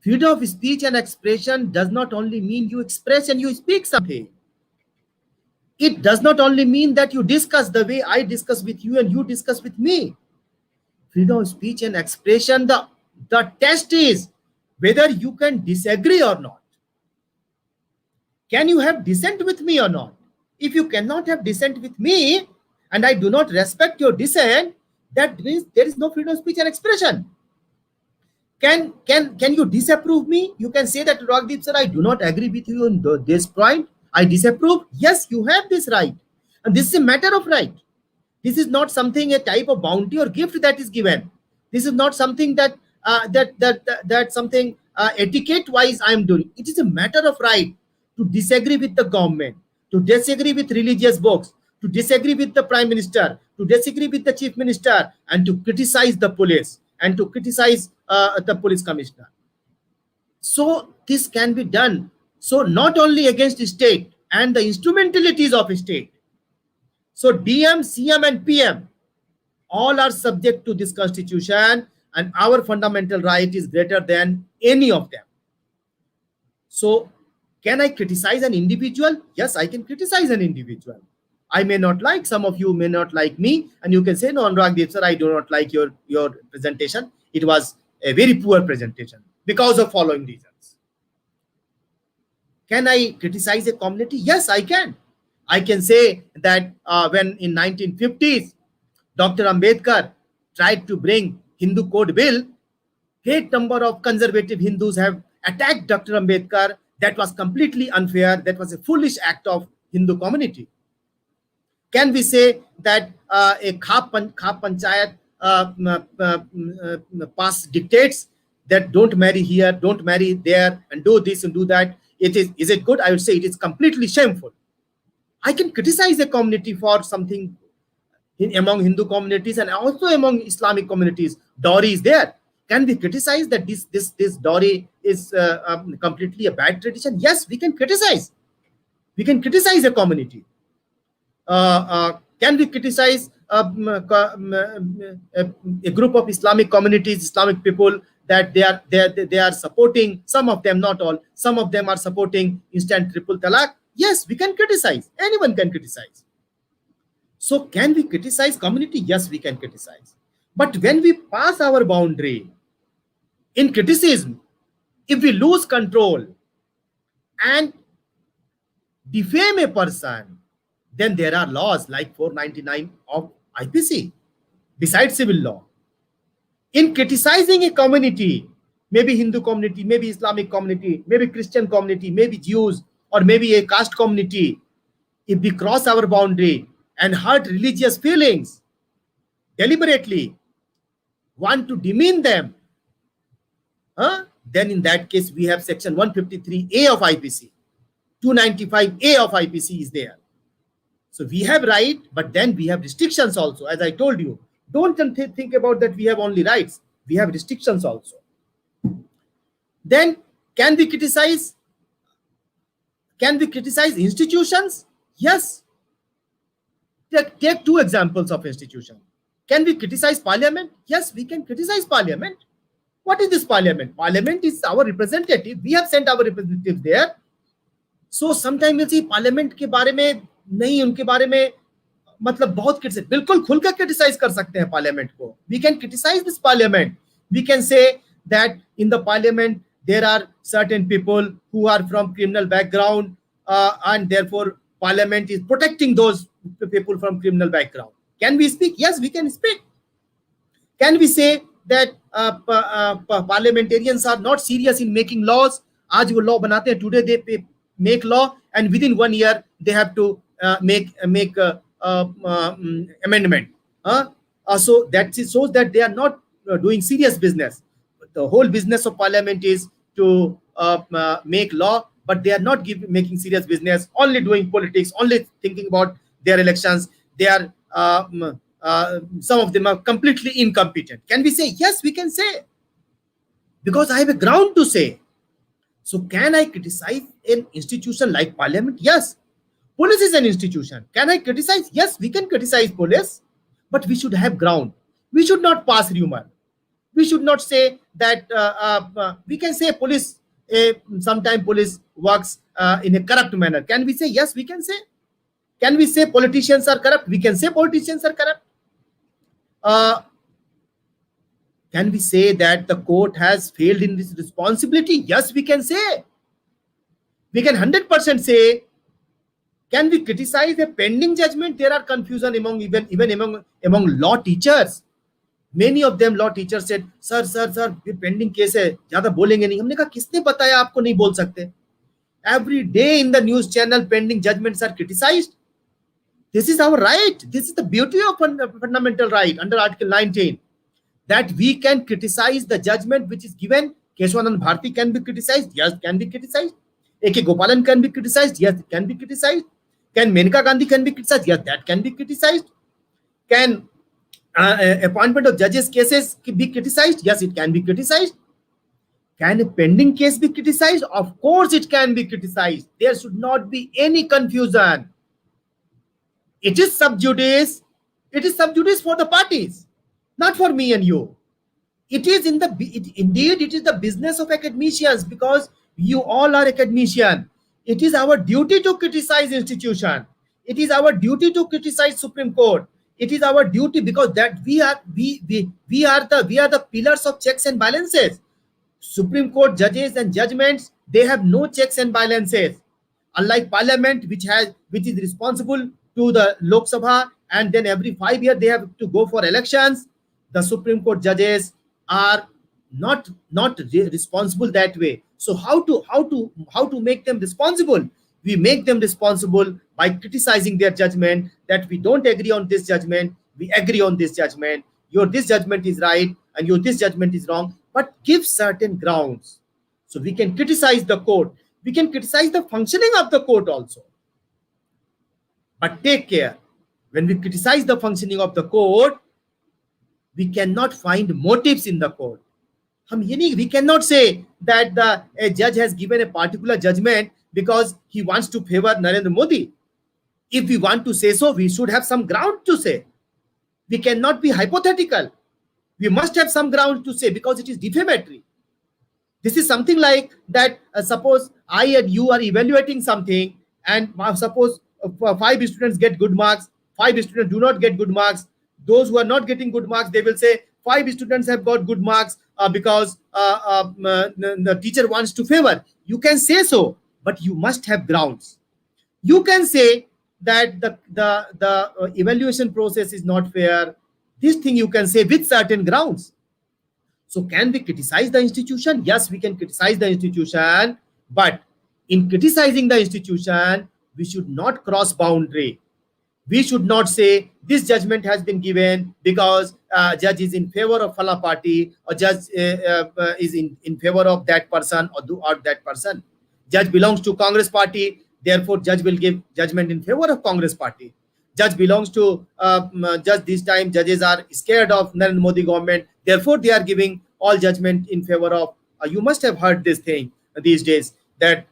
Freedom of speech and expression does not only mean you express and you speak something. It does not only mean that you discuss the way I discuss with you and you discuss with me. Freedom of speech and expression, the test is whether you can disagree or not. Can you have dissent with me or not? If you cannot have dissent with me and I do not respect your dissent, that means there is no freedom of speech and expression. Can you disapprove me? You can say that, Ragdeep sir, I do not agree with you on this point. I disapprove. Yes, you have this right. And this is a matter of right. This is not something, a type of bounty or gift that is given. This is not something that something etiquette wise I am doing. It is a matter of right to disagree with the government, to disagree with religious books, to disagree with the prime minister, to disagree with the chief minister, and to criticize the police and to criticize the police commissioner. So this can be done. So not only against the state and the instrumentalities of state. So DM, CM, and PM all are subject to this constitution, and our fundamental right is greater than any of them. So can I criticize an individual? Yes, I can criticize an individual. I may not like, some of you may not like me, and you can say, no, Anurag sir, I do not like your presentation. It was a very poor presentation because of following reasons. Can I criticize a community? Yes, I can. I can say that when in 1950s, Dr. Ambedkar tried to bring Hindu Code Bill, great number of conservative Hindus have attacked Dr. Ambedkar. That was completely unfair. That was a foolish act of Hindu community. Can we say that a Khap Panchayat pass dictates that don't marry here, don't marry there, and do this and do that? Is it good? I would say it is completely shameful. I can criticize a community for something among Hindu communities and also among Islamic communities. Dowry is there. Can we criticize that this dowry is completely a bad tradition? Yes, we can criticize. We can criticize a community. Can we criticize a group of Islamic communities, Islamic people, that they are supporting, some of them, not all, some of them are supporting instant triple talaq? Yes, we can criticize. Anyone can criticize. So can we criticize community? Yes, we can criticize. But when we pass our boundary in criticism, if we lose control and defame a person, then there are laws like 499 of IPC, besides civil law. In criticizing a community, maybe Hindu community, maybe Islamic community, maybe Christian community, maybe Jews, or maybe a caste community, if we cross our boundary and hurt religious feelings deliberately, want to demean them, then in that case we have section 153A of IPC, 295A of IPC is there. So we have right, but then we have restrictions also. As I told you, don't think about that we have only rights. We have restrictions also. Then can we criticize? Can we criticize institutions? Yes. Take two examples of institution. Can we criticize parliament? Yes, we can criticize parliament. What is this parliament? Parliament is our representative. We have sent our representatives there. So sometimes we'll see parliament के बारे में नहीं, उनके बारे में मतलब बहुत criticise, बिल्कुल खुलकर क्रिटिसाइज कर सकते हैं पार्लियामेंट को. We can criticize this parliament. We can say that in the parliament there are certain people who are from criminal background, and therefore parliament is protecting those people from criminal background. Can we speak? Yes, we can speak. Can we say that parliamentarians are not serious in making laws? आज वो law बनाते हैं, today they make law and within 1 year they have to make amendment. So that shows that they are not doing serious business. The whole business of parliament is to make law, but they are not making serious business, only doing politics, only thinking about their elections. They are some of them are completely incompetent. Can we say? Yes, we can say, because I have a ground to say. So can I criticize an institution like parliament? Yes. Police is an institution. Can I criticize? Yes, we can criticize police, but we should have ground. We should not pass rumor. We should not say that we can say police, sometimes police works in a corrupt manner. Can we say? Yes, we can say. Can we say politicians are corrupt? We can say politicians are corrupt. Can we say that the court has failed in this responsibility? Yes, we can say. We can 100% say. Can we criticize a pending judgment? There are confusion among even among law teachers. Many of them law teachers said, sir, ये pending case है, ज़्यादा बोलेंगे नहीं. हमने कहा किसने बताया आपको नहीं बोल सकते? Every day in the news channel, pending judgments are criticized. This is our right. This is the beauty of fundamental right under Article 19, that we can criticize the judgment which is given. Keshavanand Bharti can be criticized. Yes, can be criticized. A.K. Gopalan can be criticized. Yes, it can be criticized. Can Menka Gandhi can be criticized? Yes, that can be criticized. Can appointment of judges cases be criticized? Yes, it can be criticized. Can a pending case be criticized? Of course, it can be criticized. There should not be any confusion. It is sub judice. It is sub judice for the parties, not for me and you. It is indeed it is the business of academicians, because you all are academicians. It is our duty to criticize institution. It is our duty to criticize Supreme Court. It is our duty, because that we are the pillars of checks and balances. Supreme Court judges and judgments, they have no checks and balances. Unlike Parliament, which is responsible to the Lok Sabha, and then every 5 years they have to go for elections, the Supreme Court judges are not responsible that way. So how to make them responsible? We make them responsible by criticizing their judgment, that we don't agree on this judgment, we agree on this judgment. Your this judgment is right and your this judgment is wrong, but give certain grounds. So we can criticize the court. We can criticize the functioning of the court also. But take care, when we criticize the functioning of the court, we cannot find motives in the court. We cannot say that a judge has given a particular judgment because he wants to favor Narendra Modi. If we want to say so, we should have some ground to say. We cannot be hypothetical. We must have some ground to say, because it is defamatory. This is something like that. Suppose I and you are evaluating something, and suppose 5 students get good marks, 5 students do not get good marks. Those who are not getting good marks, they will say 5 students have got good marks because the teacher wants to favor. You can say so, but you must have grounds. You can say that the evaluation process is not fair. This thing you can say with certain grounds. So can we criticize the institution? Yes, we can criticize the institution, but in criticizing the institution, we should not cross boundary. We should not say this judgment has been given because judge is in favor of Phala party, or judge is in favor of that person or that person. Judge belongs to Congress party, therefore judge will give judgment in favor of Congress party. judge belongs to judge. This time judges are scared of Narendra Modi government, therefore they are giving all judgment in favor of. You must have heard this thing these days, that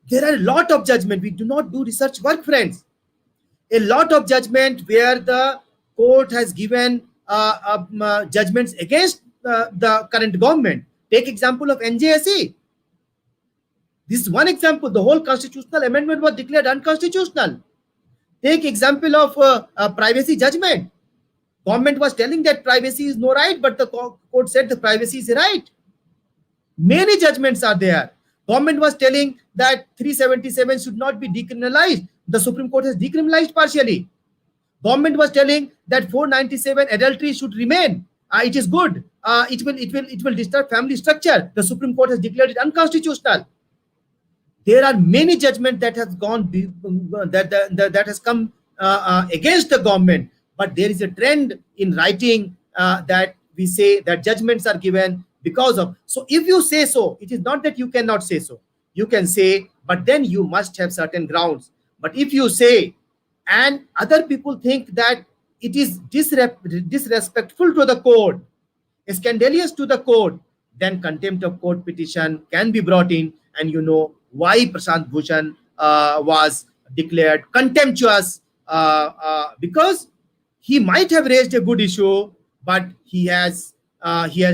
there are a lot of judgment. We do not do research work, friends. A lot of judgment where the court has given judgments against the current government. Take example of NJSE. This is one example. The whole constitutional amendment was declared unconstitutional. Take example of privacy judgment. Government was telling that privacy is no right, but the court said the privacy is a right. Many judgments are there. Government was telling that 377 should not be decriminalized. The Supreme Court has decriminalized partially. Government was telling that 497 adultery should remain. It is good. It will disturb family structure. The Supreme Court has declared it unconstitutional. There are many judgments that has gone that has come against the government, but there is a trend in writing that we say that judgments are given because of. So if you say so, it is not that you cannot say so. You can say, but then you must have certain grounds. But if you say and other people think that it is disrespectful to the court, scandalous to the court, then contempt of court petition can be brought in, and you know why Prashant Bhushan was declared contemptuous, because he might have raised a good issue, but he has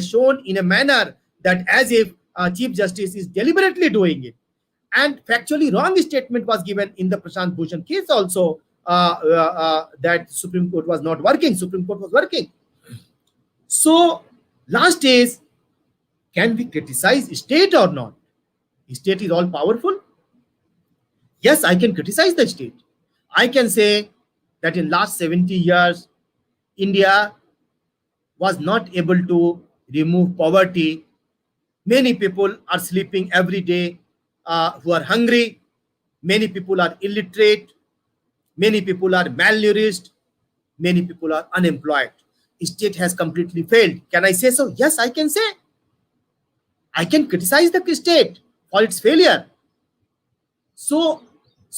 shown in a manner that as if Chief Justice is deliberately doing it. And factually wrong statement was given in the Prashant Bhushan case also, that Supreme Court was not working. Supreme Court was working. So last is, can we criticize state or not? State is all powerful. Yes, I can criticize the state. I can say that in last 70 years, India was not able to remove poverty. Many people are sleeping every day, who are hungry. Many people are illiterate. Many people are malnourished. Many people are unemployed. State has completely failed. Can I say so? Yes, I can say. I can criticize the state for its failure. So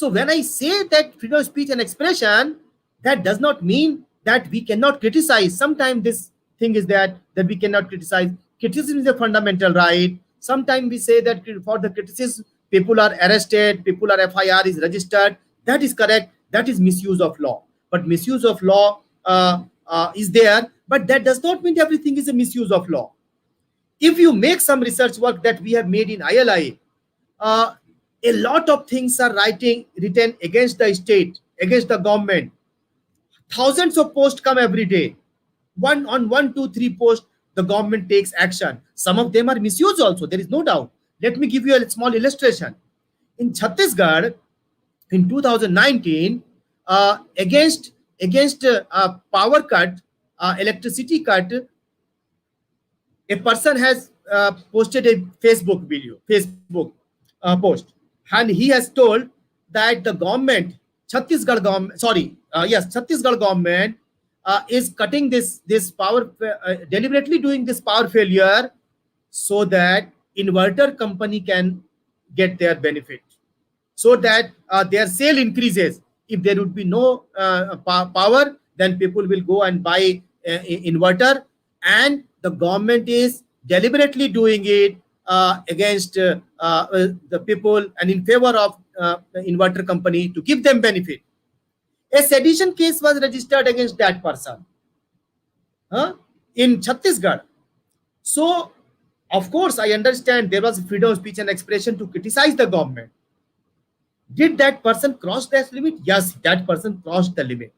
when I say that freedom of speech and expression, that does not mean that we cannot criticize. Sometimes this thing is that we cannot criticize. Criticism is a fundamental right. Sometimes we say that for the criticism, people are arrested, people are FIR is registered. That is correct. That is misuse of law. But misuse of law is there, but that does not mean everything is a misuse of law. If you make some research work that we have made in ILI, a lot of things are written against the state, against the government. Thousands of posts come every day. One, two, three posts, the government takes action. Some of them are misused also. There is no doubt. Let me give you a small illustration. In Chhattisgarh, in 2019, against power cut, electricity cut, a person has posted a Facebook post, and he has told that the government, Chhattisgarh government is cutting this power, deliberately doing this power failure so that inverter company can get their benefit, so that their sale increases. If there would be no power, then people will go and buy inverter, and the government is deliberately doing it against the people and in favor of the inverter company to give them benefit. A sedition case was registered against that person in Chhattisgarh. So, of course, I understand there was freedom of speech and expression to criticize the government. Did that person cross that limit? Yes, that person crossed the limit.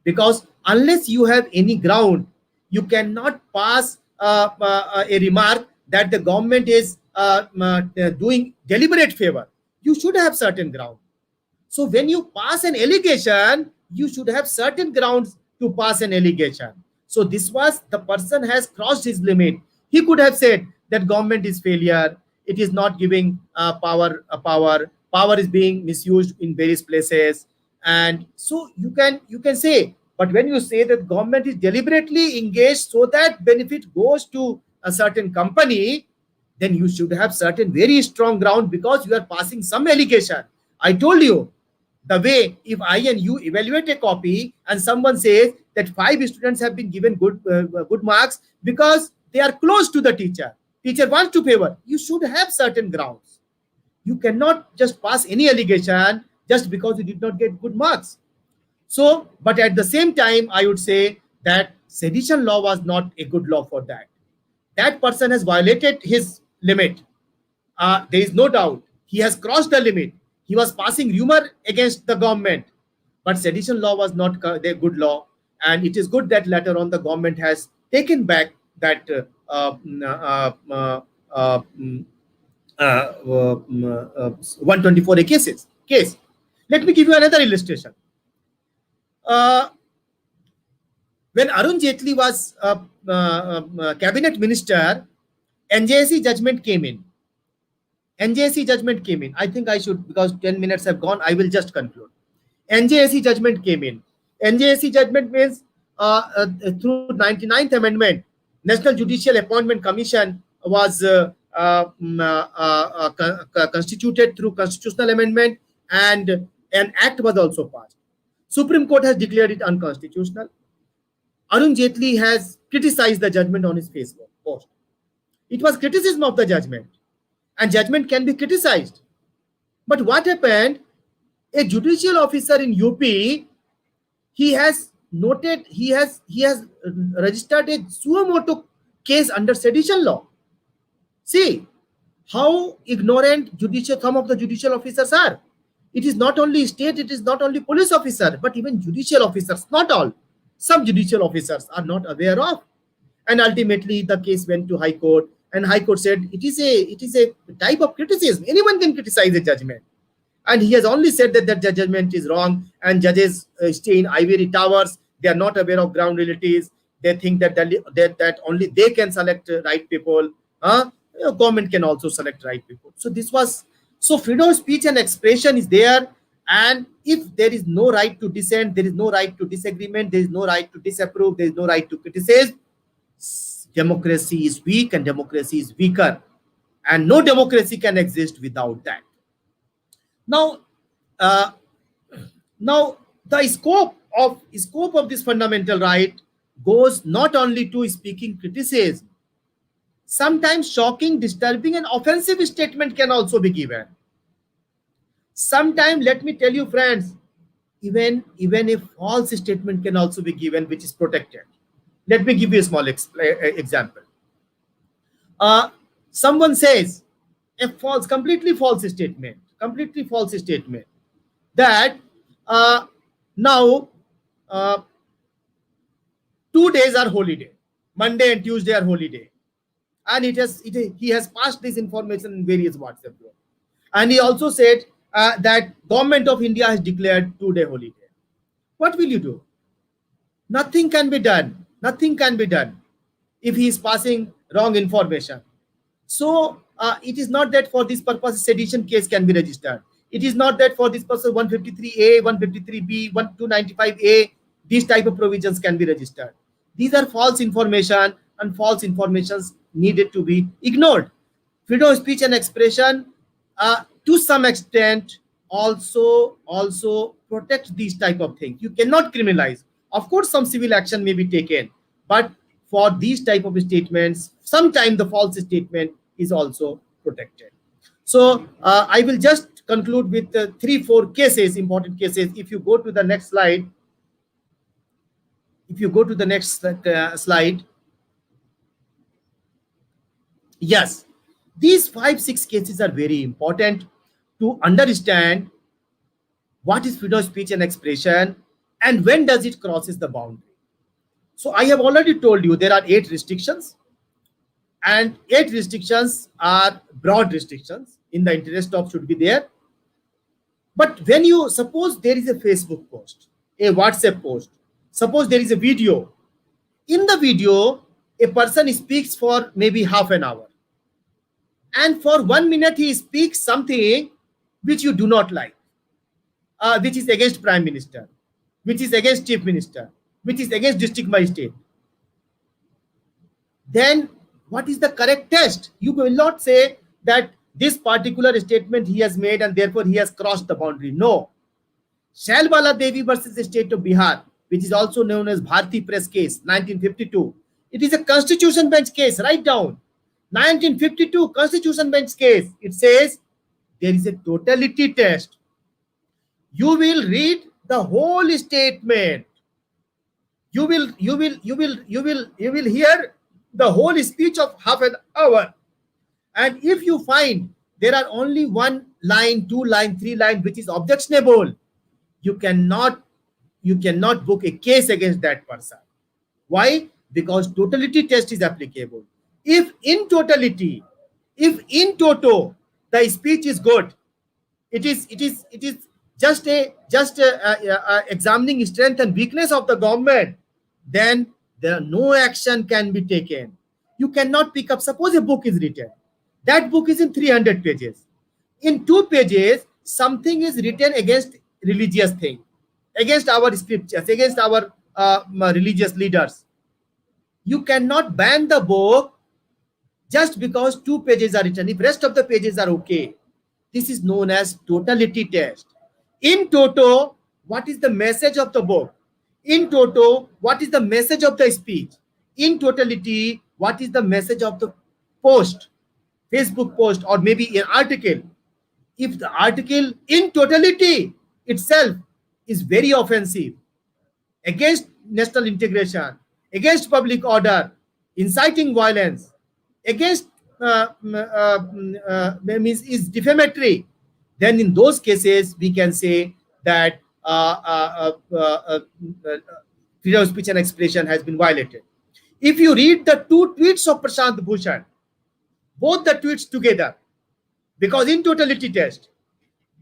Because unless you have any ground, you cannot pass a remark that the government is doing deliberate favor. You should have certain ground. So when you pass an allegation, you should have certain grounds to pass an allegation. So this was, the person has crossed his limit. He could have said that government is failure. It is not giving power. Power is being misused in various places. And so you can say, but when you say that government is deliberately engaged so that benefit goes to a certain company, then you should have certain very strong ground, because you are passing some allegation. I told you, The way if I and you evaluate a copy and someone says that 5 students have been given good marks because they are close to the teacher wants to favor, you should have certain grounds. You cannot just pass any allegation just because you did not get good marks. So, but at the same time, I would say that sedition law was not a good law for that. That person has violated his limit. There is no doubt. He has crossed the limit. He was passing rumor against the government. But sedition law was not the good law. And it is good that later on the government has taken back that 124A case. Let me give you another illustration. When Arun Jaitley was cabinet minister, NJSC judgment came in. NJSC judgment came in. I think I should, because 10 minutes have gone, I will just conclude. NJSC judgment came in. NJSC judgment means through 99th Amendment, National Judicial Appointment Commission was constituted through constitutional amendment, and an act was also passed. Supreme Court has declared it unconstitutional. Arun Jaitley has criticized the judgment on his Facebook post. It was criticism of the judgment, and judgment can be criticized. But what happened? A judicial officer in UP, he has registered a suo motu case under sedition law. See how ignorant some of the judicial officers are. It is not only state, it is not only police officer, but even judicial officers, not all. Some judicial officers are not aware of. And ultimately the case went to High Court, and High Court said it is a type of criticism. Anyone can criticize a judgment. And he has only said that the judgment is wrong, and judges stay in ivory towers. They are not aware of ground realities. They think that only they can select right people. Government can also select right people. So freedom of speech and expression is there. And if there is no right to dissent, there is no right to disagreement, there is no right to disapprove, there is no right to criticize, democracy is weak and democracy is weaker. And no democracy can exist without that. Now the scope of this fundamental right goes not only to speaking criticism. Sometimes shocking, disturbing, and offensive statement can also be given. Sometimes, let me tell you, friends, even a false statement can also be given, which is protected. Let me give you a small example. Someone says a completely false statement that now 2 days are holiday. Monday and Tuesday are holiday. And he has passed this information in various WhatsApp groups. And he also said that government of India has declared 2-day holiday. What will you do? Nothing can be done. Nothing can be done if he is passing wrong information. So it is not that for this purpose sedition case can be registered. It is not that for this purpose 153A, 153B, 295A, these type of provisions can be registered. These are false information, and false informations needed to be ignored. Freedom of speech and expression to some extent also protect these type of things. You cannot criminalize. Of course, some civil action may be taken, but for these type of statements, sometimes the false statement is also protected. So I will just conclude with 3-4 cases, important cases. If you go to the next slide, yes, these 5-6 cases are very important to understand what is freedom of speech and expression and when does it crosses the boundary. So I have already told you there are 8 restrictions, and 8 restrictions are broad restrictions in the interest of should be there. But when you suppose there is a Facebook post, a WhatsApp post, suppose there is a video. In the video, a person speaks for maybe half an hour. And for 1 minute, he speaks something which you do not like, which is against Prime Minister, which is against Chief Minister, which is against district magistrate. Then what is the correct test? You will not say that this particular statement he has made and therefore he has crossed the boundary. No. Shalbala Devi versus the state of Bihar, which is also known as Bharti Press case, 1952. It is a constitution bench case. Write down. 1952 constitution bench case. It says there is a totality test. You will read the whole statement. You will hear the whole speech of half an hour. And if you find there are only 1 line, 2 line, 3 line which is objectionable, you cannot book a case against that person. Why? Because totality test is applicable. If in totality, if in toto the speech is good, it is just examining strength and weakness of the government, then there no action can be taken. You cannot pick up. Suppose a book is written. That book is in 300 pages. In 2 pages, something is written against religious thing, against our scriptures, against our religious leaders. You cannot ban the book just because 2 pages are written. If rest of the pages are okay, this is known as totality test. In toto, what is the message of the book? In toto, what is the message of the speech? In totality, what is the message of the post, Facebook post, or maybe an article? If the article in totality itself is very offensive, against national integration, against public order, inciting violence, against means is defamatory, then in those cases we can say that freedom of speech and expression has been violated. If you read the 2 tweets of Prashant Bhushan, both the tweets together, because in totality test,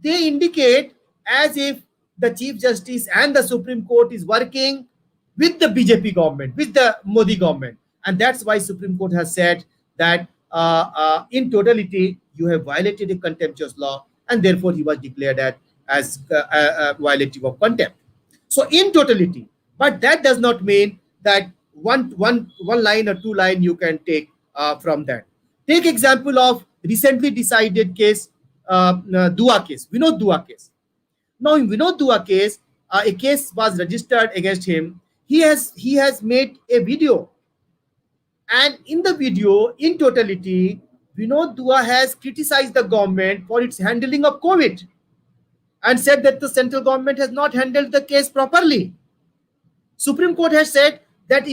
they indicate as if the Chief Justice and the Supreme Court is working with the BJP government, with the Modi government. And that's why Supreme Court has said that in totality, you have violated a contemptuous law, and therefore he was declared as violative of contempt. So in totality, but that does not mean that one line or 2 line you can take from that. Take example of recently decided case, Dua case, Vinod Dua case. Now in Vinod Dua case, a case was registered against him. He has made a video, and in the video, in totality, Vinod Dua has criticized the government for its handling of COVID and said that the central government has not handled the case properly. Supreme Court has said that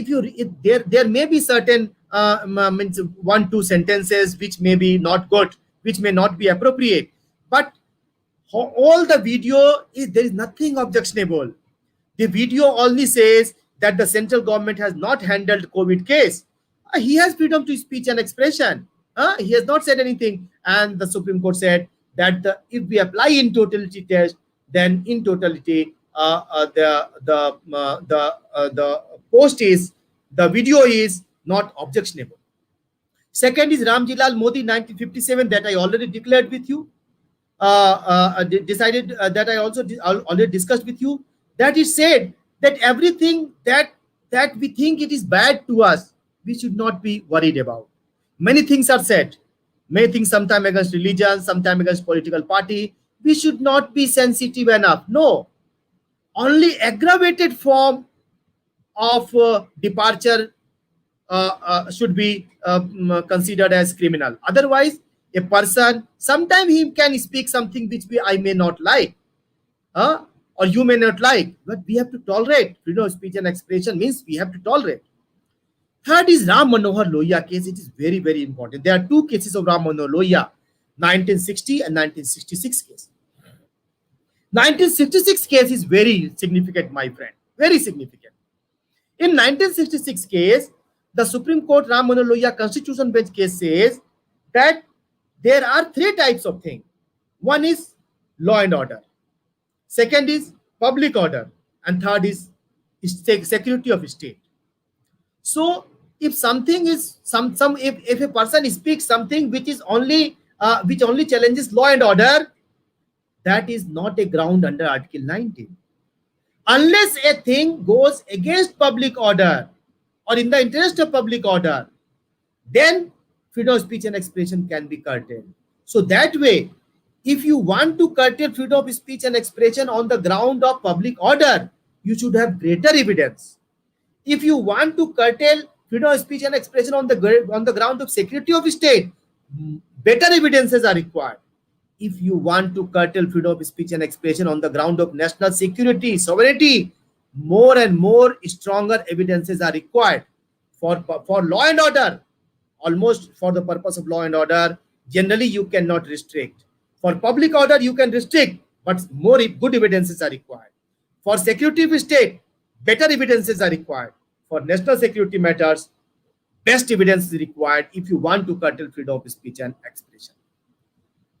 there may be certain 1-2 sentences which may be not good, which may not be appropriate, but all the video there is nothing objectionable. The video only says that the central government has not handled COVID case. He has freedom to speech and expression. He has not said anything, and the Supreme Court said that if we apply in totality test, then in totality the post is, the video is not objectionable. Second is Ramjilal Modi 1957 that I already declared with you, decided that I also already discussed with you, that it said that everything that we think it is bad to us, we should not be worried about. Many things are said, many things sometimes against religion, sometimes against political party. We should not be sensitive enough. No, only aggravated form of departure should be considered as criminal. Otherwise, a person, sometimes he can speak something which I may not like, or you may not like, but we have to tolerate. Freedom of speech and expression means we have to tolerate. Third is Ram Manohar Lohia case. It is very, very important. There are 2 cases of Ram Manohar Lohia, 1960 and 1966 case. 1966 case is very significant, my friend, very significant. In 1966 case, the Supreme Court Ram Manohar Lohia Constitution Bench case says that there are 3 types of things. One is law and order. Second is public order. And third is security of state. So if something is if a person speaks something which is only which only challenges law and order, that is not a ground under Article 19. Unless a thing goes against public order or in the interest of public order, then freedom of speech and expression can be curtailed. So that way, If you want to curtail freedom of speech and expression on the ground of public order, you should have greater evidence. If you want to curtail freedom of speech and expression on the ground of security of state, better evidences are required. If you want to curtail freedom of speech and expression on the ground of national security, sovereignty, more and more stronger evidences are required. For law and order, almost for the purpose of law and order, generally you cannot restrict. For public order, you can restrict, but more good evidences are required. For security of state, better evidences are required. For national security matters, best evidence is required if you want to curtail freedom of speech and expression.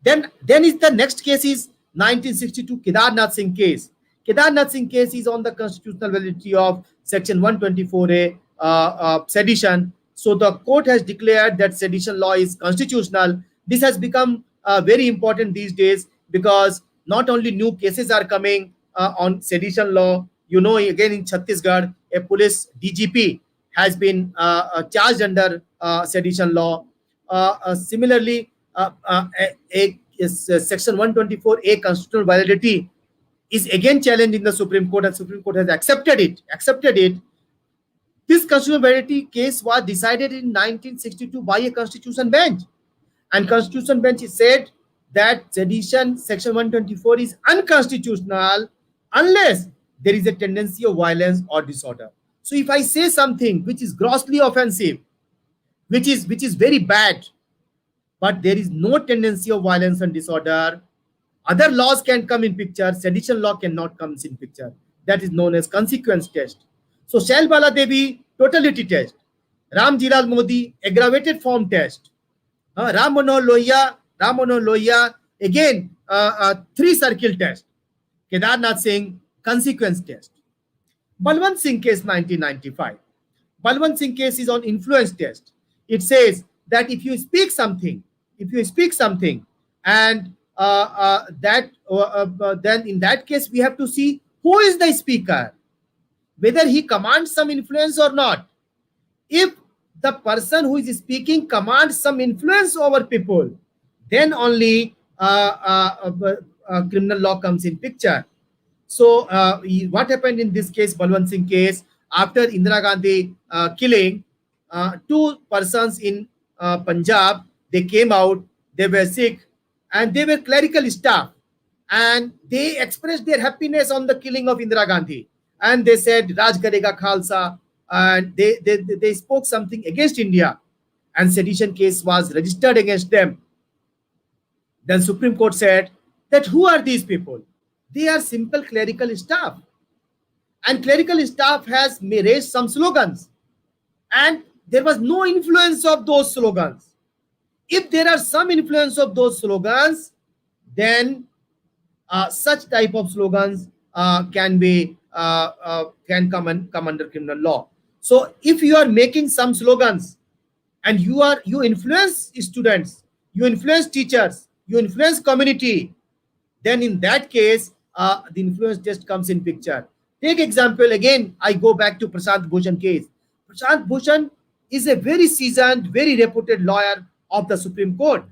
Then is the next case is 1962 Kedarnath Singh case. Kedarnath Singh case is on the constitutional validity of section 124A sedition. So the court has declared that sedition law is constitutional. This has become very important these days because not only new cases are coming on sedition law. You know, again in Chhattisgarh, a police DGP has been charged under sedition law. Similarly, section 124A constitutional validity is again challenged in the Supreme Court, and Supreme Court has accepted it. This constitutional validity case was decided in 1962 by a constitution bench, and constitution bench said that sedition section 124 is unconstitutional unless there is a tendency of violence or disorder. So if I say something which is grossly offensive, which is very bad, but there is no tendency of violence and disorder, other laws can come in picture. Sedition law cannot come in picture. That is known as consequence test. So Shailbala Devi, totality test. Ram Jilal Modi, aggravated form test. Ram Manohar Lohia, again, 3-circle test. Kedarnath Singh, consequence test. Balwant Singh case 1995. Balwant Singh case is on influence test. It says that if you speak something, and then in that case we have to see who is the speaker, whether he commands some influence or not. If the person who is speaking commands some influence over people, then only criminal law comes in picture. So what happened in this case, Balwant Singh case, after Indira Gandhi killing, 2 persons in Punjab, they came out, they were sick, and they were clerical staff, and they expressed their happiness on the killing of Indira Gandhi, and they said Raj Karega Khalsa, and they spoke something against India, and sedition case was registered against them. Then Supreme Court said that who are these people? They are simple clerical staff, and clerical staff has raised some slogans, and there was no influence of those slogans. If there are some influence of those slogans, then such type of slogans can come under criminal law. So if you are making some slogans and you influence students, you influence teachers, you influence community, then in that case the influence test comes in picture. Take example again, I go back to Prashant Bhushan case. Prashant Bhushan is a very seasoned, very reputed lawyer of the Supreme Court.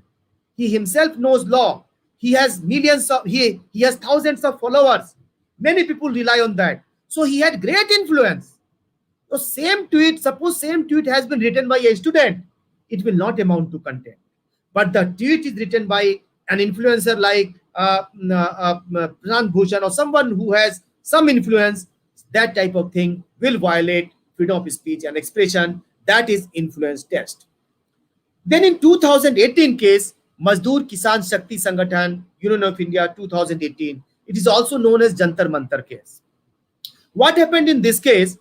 He himself knows law. He has he has thousands of followers. Many people rely on that. So he had great influence. So suppose same tweet has been written by a student, it will not amount to contempt. But the tweet is written by an influencer like Prashant Bhushan or someone who has some influence, that type of thing will violate freedom of speech and expression. That is influence test. Then in 2018 case, Mazdoor Kisan Shakti Sangathan, Union of India 2018, it is also known as Jantar Mantar case. What happened in this case?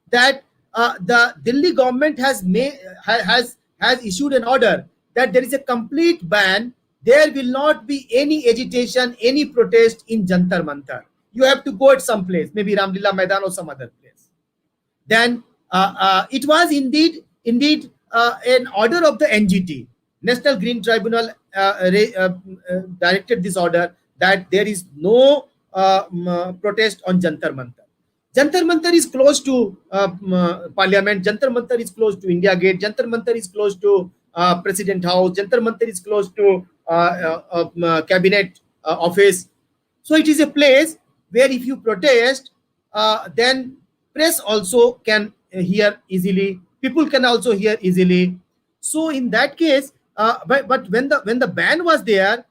That the Delhi government has issued an order that there is a complete ban. There will not be any agitation, any protest in Jantar Mantar. You have to go at some place, maybe Ramlila Maidan or some other place. Then it was indeed an order of the NGT, National Green Tribunal, directed this order that there is no protest on Jantar Mantar. Jantar Mantar is close to Parliament. Jantar Mantar is close to India Gate. Jantar Mantar is close to President House. Jantar Mantar is close to cabinet office. So it is a place where if you protest, then press also can hear easily. People can also hear easily. So in that case, but when the ban was there,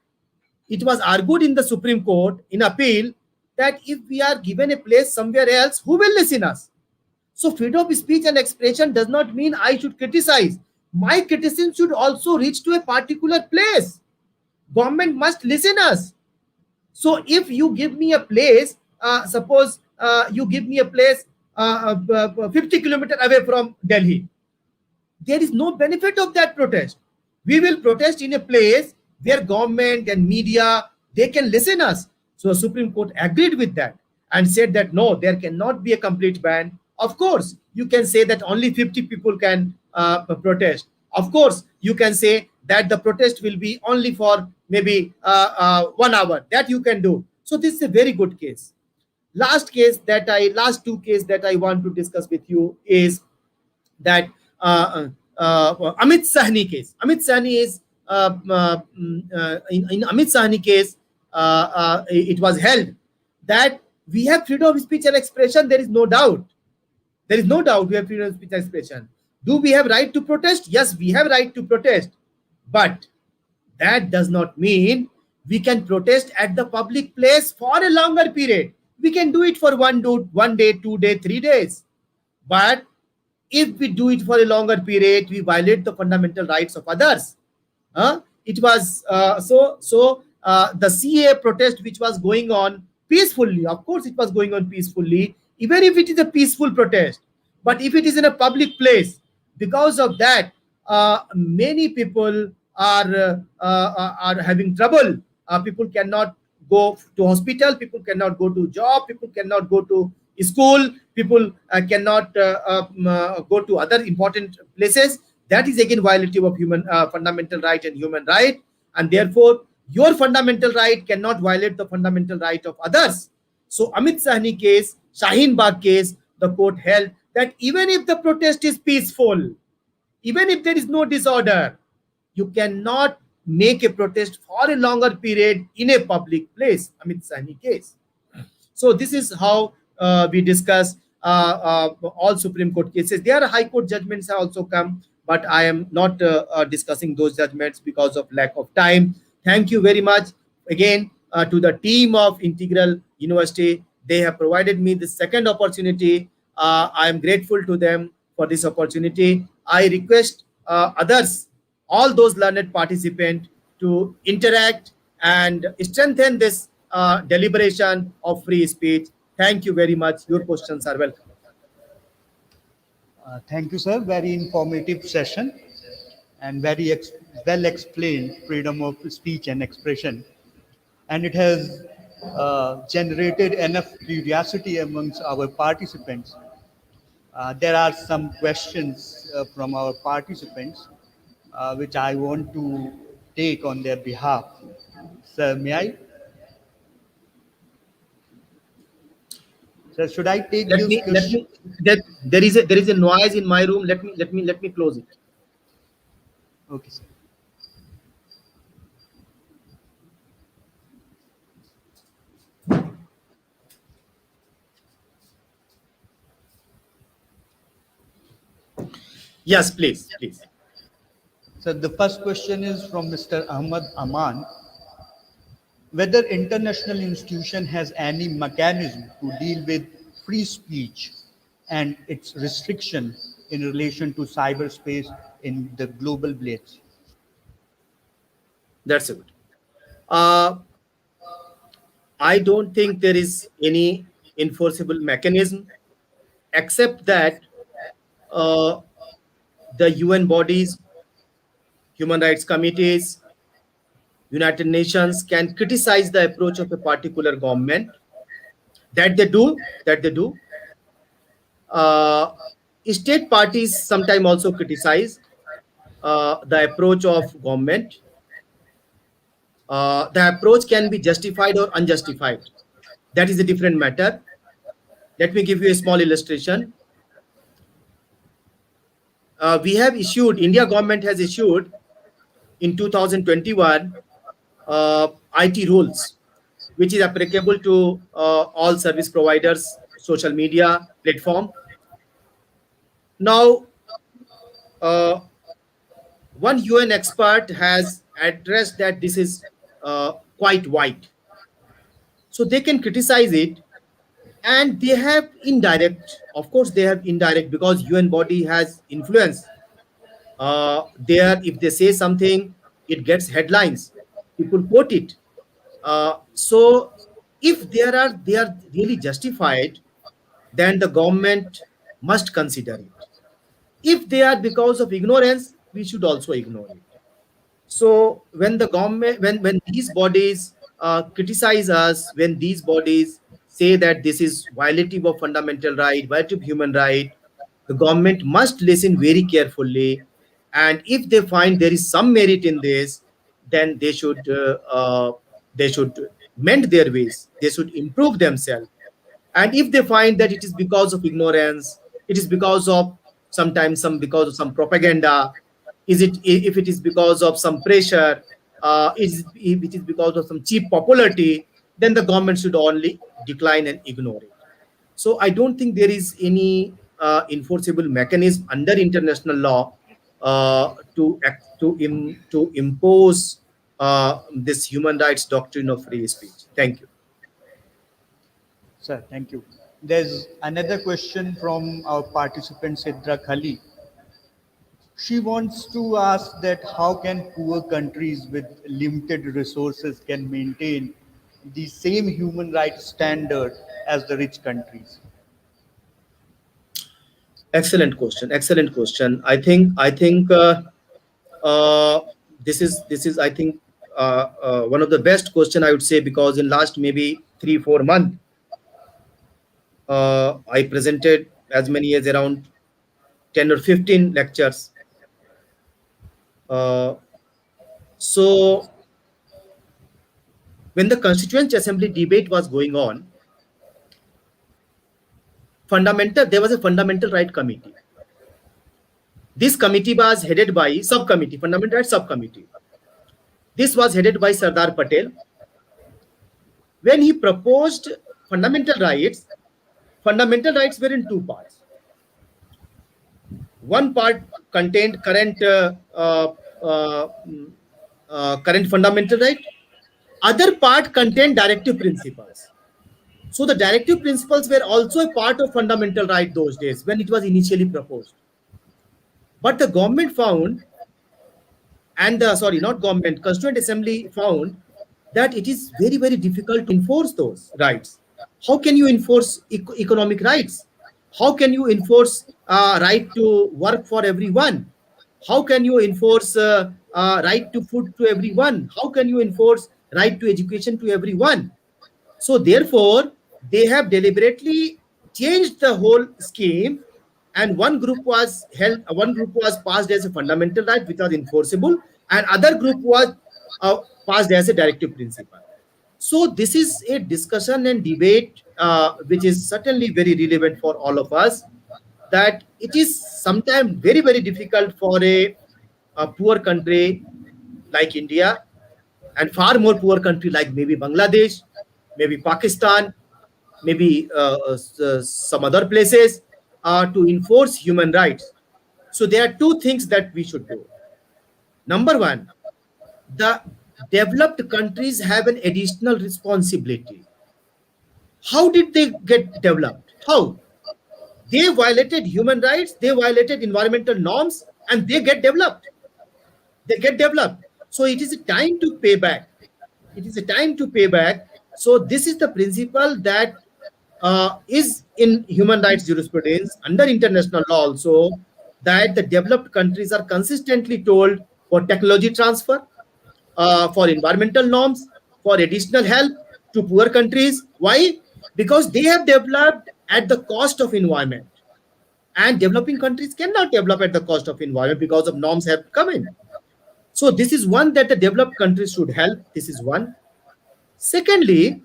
it was argued in the Supreme Court in appeal that if we are given a place somewhere else, who will listen us? So freedom of speech and expression does not mean I should criticize. My criticism should also reach to a particular place. Government must listen us. So if you give me a place, suppose you give me a place 50 kilometers away from Delhi, there is no benefit of that protest. We will protest in a place where government and media, they can listen us. So Supreme Court agreed with that and said that no, there cannot be a complete ban. Of course, you can say that only 50 people can protest. Of course, you can say that the protest will be only for maybe 1 hour. That you can do. So this is a very good case. Last two case that I want to discuss with you is that Amit Sahni case. Amit Sahni is in Amit Sahni case, it was held that we have freedom of speech and expression. There is no doubt. There is no doubt we have freedom of speech and expression. Do we have right to protest? Yes, we have right to protest. But that does not mean we can protest at the public place for a longer period. We can do it for 1 day, 2 days, 3 days. But if we do it for a longer period, we violate the fundamental rights of others. It was the CA protest which was going on peacefully. Of course, it was going on peacefully, even if it is a peaceful protest. But if it is in a public place, because of that, many people are having trouble. People cannot go to hospital. People cannot go to job. People cannot go to school. People cannot go to other important places. That is again violative of human fundamental right and human right, and therefore your fundamental right cannot violate the fundamental right of others. So Amit Sahni case, Shaheen Bagh case, the court held that even if the protest is peaceful, even if there is no disorder, you cannot make a protest for a longer period in a public place. Amit Sahni case. So this is how we discuss all Supreme Court cases. There are High Court judgments have also come, but I am not discussing those judgments because of lack of time. Thank you very much again to the team of Integral University. They have provided me the second opportunity. I am grateful to them for this opportunity. I request others, all those learned participants, to interact and strengthen this deliberation of free speech. Thank you very much. Your questions are welcome. Thank you, sir. Very informative session and very well explained freedom of speech and expression. And it has generated enough curiosity amongst our participants. There are some questions from our participants, which I want to take on their behalf. Sir, may I? Sir, should I take Let me there is a noise in my room. Let me close it. Okay, sir. Yes, please. So the first question is from Mr. Ahmad Aman. Whether international institution has any mechanism to deal with free speech and its restriction in relation to cyberspace in the global village? That's good. I don't think there is any enforceable mechanism except that the UN bodies, human rights committees, United Nations can criticize the approach of a particular government. That they do. State parties sometimes also criticize the approach of government. The approach can be justified or unjustified. That is a different matter. Let me give you a small illustration. India government has issued in 2021 IT rules, which is applicable to all service providers, social media platform. Now, uh, one UN expert has addressed that this is quite wide, so they can criticize it, and they have indirect. Of course, they have indirect because UN body has influence. There, if they say something, it gets headlines. People quote it. So, if they are really justified, then the government must consider it. If they are because of ignorance, we should also ignore it. So when the government, when these bodies criticize us, when these bodies say that this is violative of fundamental right, violative human right, the government must listen very carefully, and if they find there is some merit in this, then they should mend their ways. They should improve themselves. And if they find that it is because of ignorance, it is because of sometimes some because of some propaganda, is it, if it is because of some pressure, if it is because of some cheap popularity, then the government should only decline and ignore it. So I don't think there is any enforceable mechanism under international law to impose this human rights doctrine of free speech. Thank you. Sir, thank you. There's another question from our participant Sidra Khali. She wants to ask that how can poor countries with limited resources can maintain the same human rights standard as the rich countries? Excellent question. Excellent question. I think this is I think one of the best question, I would say, because in last maybe 3-4 months I presented as many as around 10 or 15 lectures. Uh, so when the Constituent Assembly debate was going on, there was a fundamental right committee. This committee was headed by subcommittee, fundamental rights subcommittee. This was headed by Sardar Patel. When he proposed fundamental rights were in two parts. One part contained current fundamental right. Other part contained directive principles. So the directive principles were also a part of fundamental right those days when it was initially proposed. But the government found, and the not government, Constituent Assembly found that it is very, very difficult to enforce those rights. How can you enforce economic rights? How can you enforce right to work for everyone? How can you enforce right to food to everyone? How can you enforce right to education to everyone? So therefore, they have deliberately changed the whole scheme, and one group was passed as a fundamental right which was enforceable, and other group was passed as a directive principle. So this is a discussion and debate which is certainly very relevant for all of us, that it is sometimes very, very difficult for a poor country like India, and far more poor country like maybe Bangladesh, maybe Pakistan, maybe some other places, to enforce human rights. So there are two things that we should do. Number one, the developed countries have an additional responsibility. How did they get developed? How? They violated human rights, they violated environmental norms, and they get developed. They get developed. So it is a time to pay back. It is a time to pay back. So this is the principle that is in human rights jurisprudence under international law also, that the developed countries are consistently told for technology transfer, for environmental norms, for additional help to poor countries. Why? Because they have developed at the cost of environment, and developing countries cannot develop at the cost of environment because of norms have come in. So this is one that the developed countries should help. This is one. Secondly,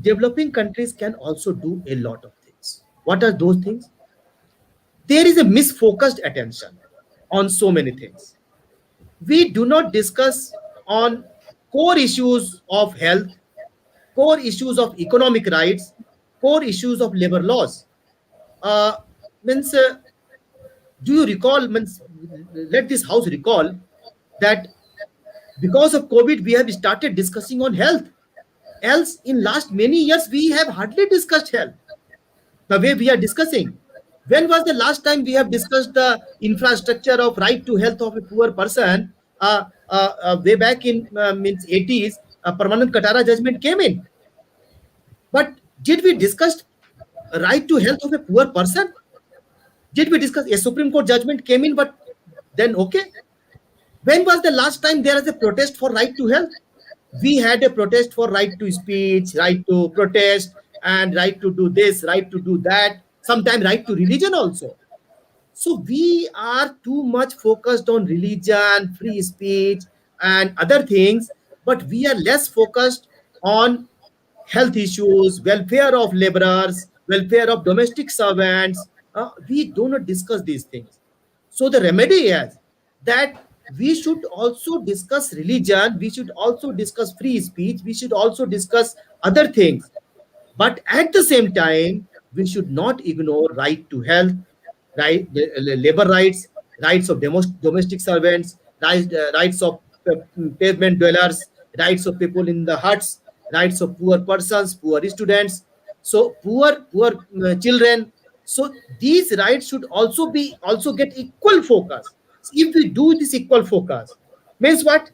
developing countries can also do a lot of things. What are those things? There is a misfocused attention on so many things. We do not discuss on core issues of health, core issues of economic rights, core issues of labor laws. Uh, means Do you recall? Means let this house recall that because of COVID we have started discussing on health. Else, in last many years we have hardly discussed health the way we are discussing. When was the last time we have discussed the infrastructure of right to health of a poor person? Way back in means 80s, a permanent Katara judgment came in. But did we discuss right to health of a poor person? Did we discuss a Supreme Court judgment came in? But then okay. When was the last time there was a protest for right to health? We had a protest for right to speech, right to protest, and right to do this, right to do that, sometimes right to religion also. So we are too much focused on religion, free speech, and other things, but we are less focused on health issues, welfare of laborers, welfare of domestic servants. We do not discuss these things. So the remedy is that we should also discuss religion, we should also discuss free speech, we should also discuss other things. But at the same time, we should not ignore right to health, labor rights, rights of domestic servants, rights of pavement dwellers, rights of people in the huts, rights of poor persons, poor students, so poor children. So these rights should also get equal focus. If we do this equal focus, means what?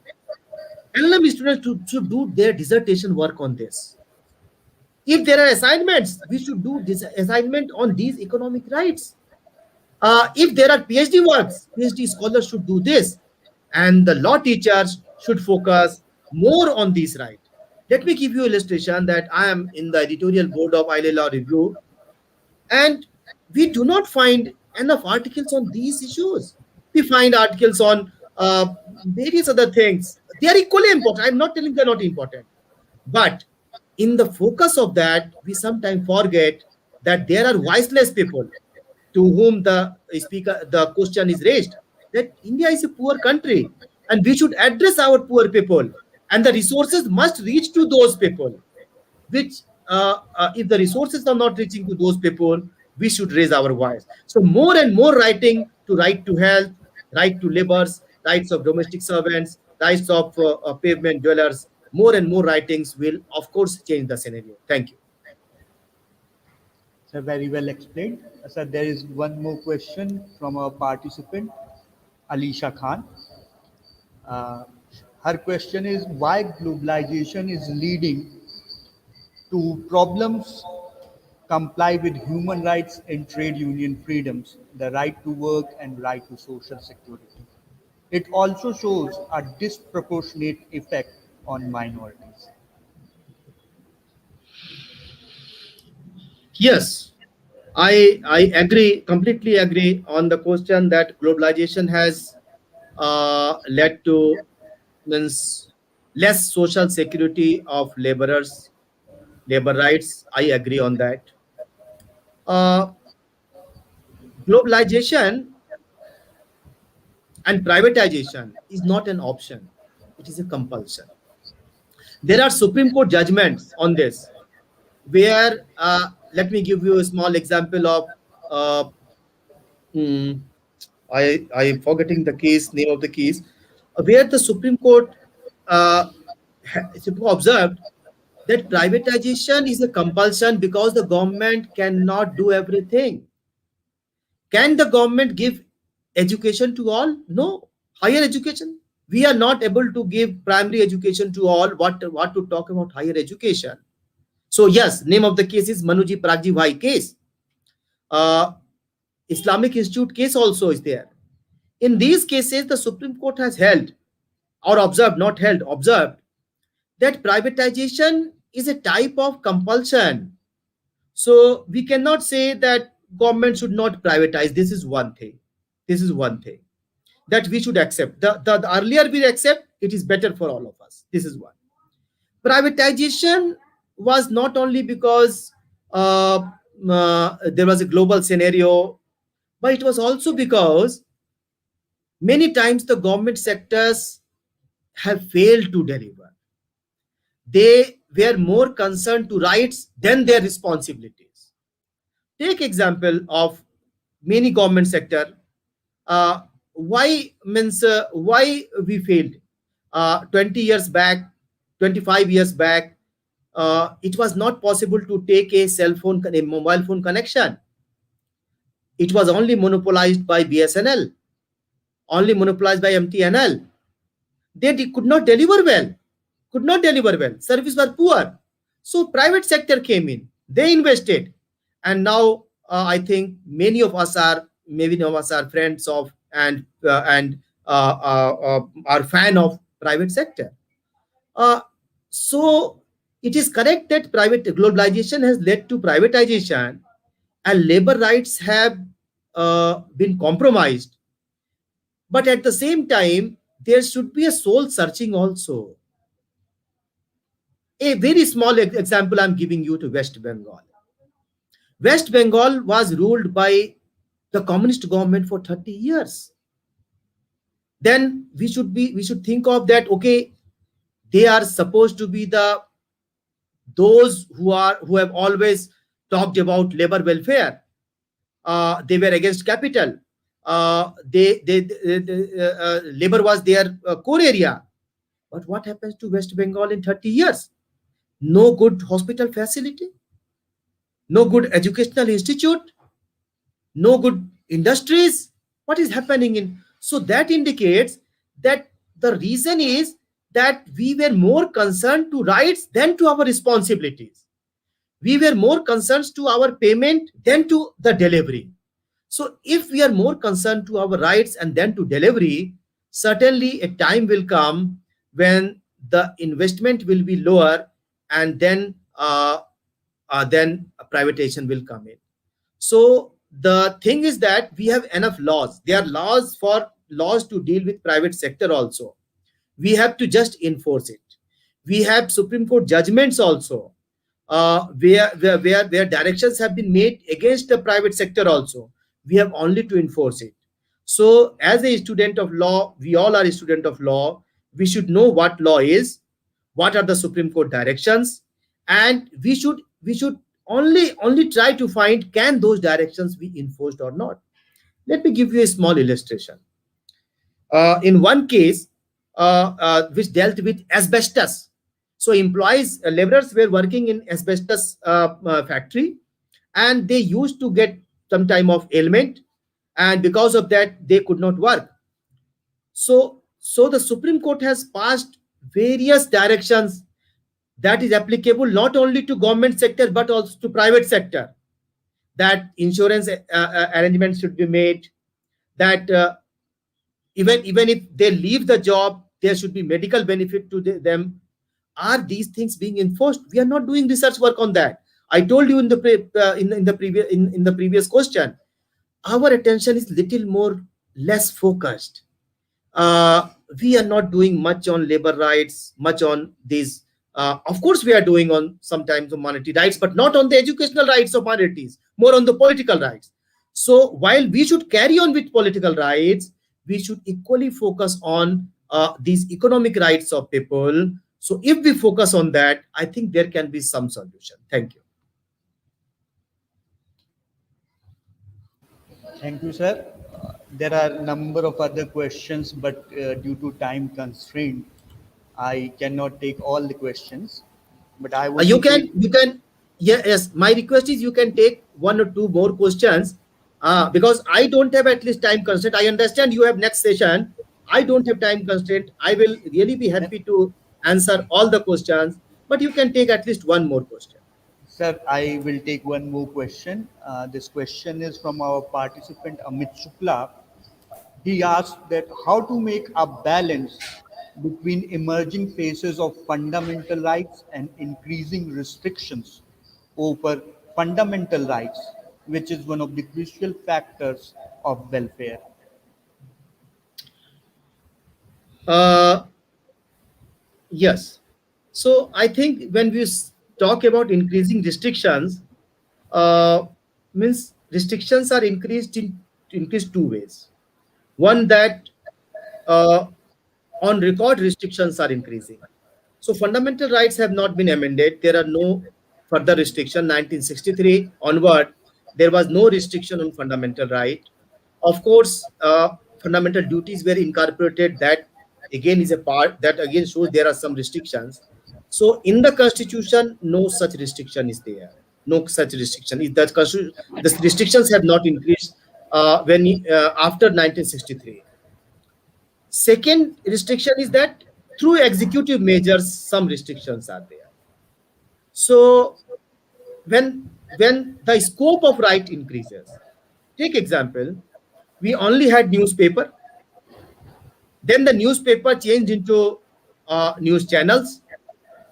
LLM students should do their dissertation work on this. If there are assignments, we should do this assignment on these economic rights. If there are PhD works, PhD scholars should do this, and the law teachers should focus more on these rights. Let me give you illustration that I am in the editorial board of ILA Law Review, and we do not find enough articles on these issues. We find articles on various other things. They are equally important. I'm not telling they're not important, but in the focus of that, we sometimes forget that there are voiceless people to whom the question is raised, that India is a poor country and we should address our poor people, and the resources must reach to those people. Which, if the resources are not reaching to those people, we should raise our voice. So more and more writing to right to health, right to laborers, rights of domestic servants, rights of pavement dwellers. More and more writings will, of course, change the scenario. Thank you. Sir, very well explained. Sir, there is one more question from a participant, Alisha Khan. Her question is, why globalization is leading to problems comply with human rights and trade union freedoms, the right to work and right to social security. It also shows a disproportionate effect on minorities. Yes, I agree, completely agree on the question that globalization has led to means less social security of laborers, labor rights. I agree on that. Uh, Globalization and privatization is not an option; it is a compulsion. There are Supreme Court judgments on this, where let me give you a small example of uh, hmm, I am forgetting the case name of the case, where the Supreme Court observed that privatization is a compulsion because the government cannot do everything. Can the government give education to all? No. Higher education, we are not able to give primary education to all. What to talk about higher education? So yes, name of the case is Manuji Pragji Bhai case. Uh, Islamic Institute case also is there. In these cases, the Supreme Court has held or observed, not held, observed that privatization is a type of compulsion. So we cannot say that government should not privatize. This is one thing. This is one thing that we should accept. The earlier we accept, it is better for all of us. This is one. Privatization was not only because there was a global scenario, but it was also because many times the government sectors have failed to deliver. they were more concerned to rights than their responsibilities. Take example of many government sector. Why we failed? 20 years back, 25 years back, it was not possible to take a cell phone, a mobile phone connection. It was only monopolized by BSNL, only monopolized by MTNL. They could not deliver well, Service was poor. So private sector came in, they invested, and now I think many of us are friends of and are fan of private sector. Uh, so it is correct that private globalization has led to privatization and labor rights have been compromised. But at the same time, there should be a soul searching also. A very small example I'm giving you to West Bengal. West Bengal was ruled by the communist government for 30 years. Then we should think of that. Okay, they are supposed to be those who have always talked about labor welfare. They were against capital. Labor was their core area. But what happens to West Bengal in 30 years? No good hospital facility, no good educational institute, no good industries. What is happening in? So that indicates that the reason is that we were more concerned to rights than to our responsibilities. We were more concerned to our payment than to the delivery. So if we are more concerned to our rights and then to delivery, certainly a time will come when the investment will be lower, and then privatization will come in. So the thing is that we have enough laws. There are laws to deal with private sector also. We have to just enforce it. We have Supreme Court judgments also, where directions have been made against the private sector also. We have only to enforce it. So as a student of law, we all are a student of law. We should know what law is, what are the Supreme Court directions, and we should only try to find, can those directions be enforced or not. Let me give you a small illustration. In one case, which dealt with asbestos. So laborers were working in asbestos factory, and they used to get some time of ailment, and because of that they could not work. So the Supreme Court has passed various directions that is applicable not only to government sector but also to private sector, that insurance arrangements should be made, that even if they leave the job, there should be medical benefit to them. Are these things being enforced? We are not doing research work on that. I told you in the previous question, our attention is little more less focused. We are not doing much on labor rights, much on these. Of course, we are doing on sometimes on monetary rights, but not on the educational rights of minorities, more on the political rights. So while we should carry on with political rights, we should equally focus on these economic rights of people. So if we focus on that, I think there can be some solution. Thank you. Thank you, sir. There are a number of other questions, but due to time constraint, I cannot take all the questions. But I would You can, yes. My request is you can take one or two more questions, because I don't have at least time constraint. I understand you have next session. I don't have time constraint. I will really be happy to answer all the questions, but you can take at least one more question. Sir, I will take one more question. This question is from our participant Amit Shukla. He asked that how to make a balance between emerging phases of fundamental rights and increasing restrictions over fundamental rights, which is one of the crucial factors of welfare. Yes. So I think when we talk about increasing restrictions, means restrictions are increased two ways. One, that on record restrictions are increasing. So fundamental rights have not been amended. There are no further restriction. 1963 onward, there was no restriction on fundamental right. Of course, fundamental duties were incorporated. That again is a part that again shows there are some restrictions. So in the constitution, no such restriction is there. No such restriction. Is that the restrictions have not increased after 1963. Second restriction is that through executive measures, some restrictions are there. So when the scope of right increases, take example, we only had newspaper, then the newspaper changed into news channels,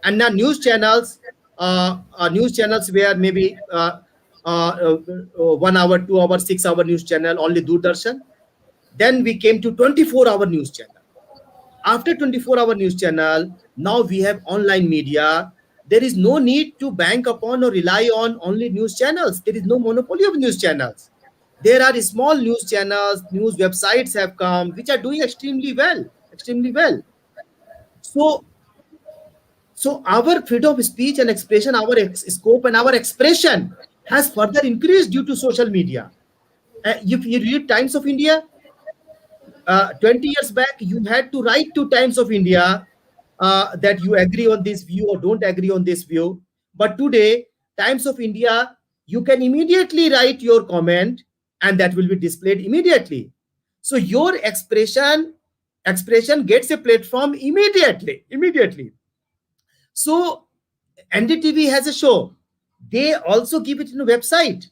and now news channels where maybe 1 hour, 2 hour, 6 hour news channel, only Doordarshan. Then we came to 24-hour news channel. After 24-hour news channel, now we have online media. There is no need to bank upon or rely on only news channels. There is no monopoly of news channels. There are small news channels, news websites have come, which are doing extremely well, extremely well. So our freedom of speech and expression, our scope and our expression has further increased due to social media. If you read Times of India, 20 years back, you had to write to Times of India that you agree on this view or don't agree on this view. But today, Times of India, you can immediately write your comment and that will be displayed immediately. So your expression gets a platform immediately. So NDTV has a show. They also give it in a website.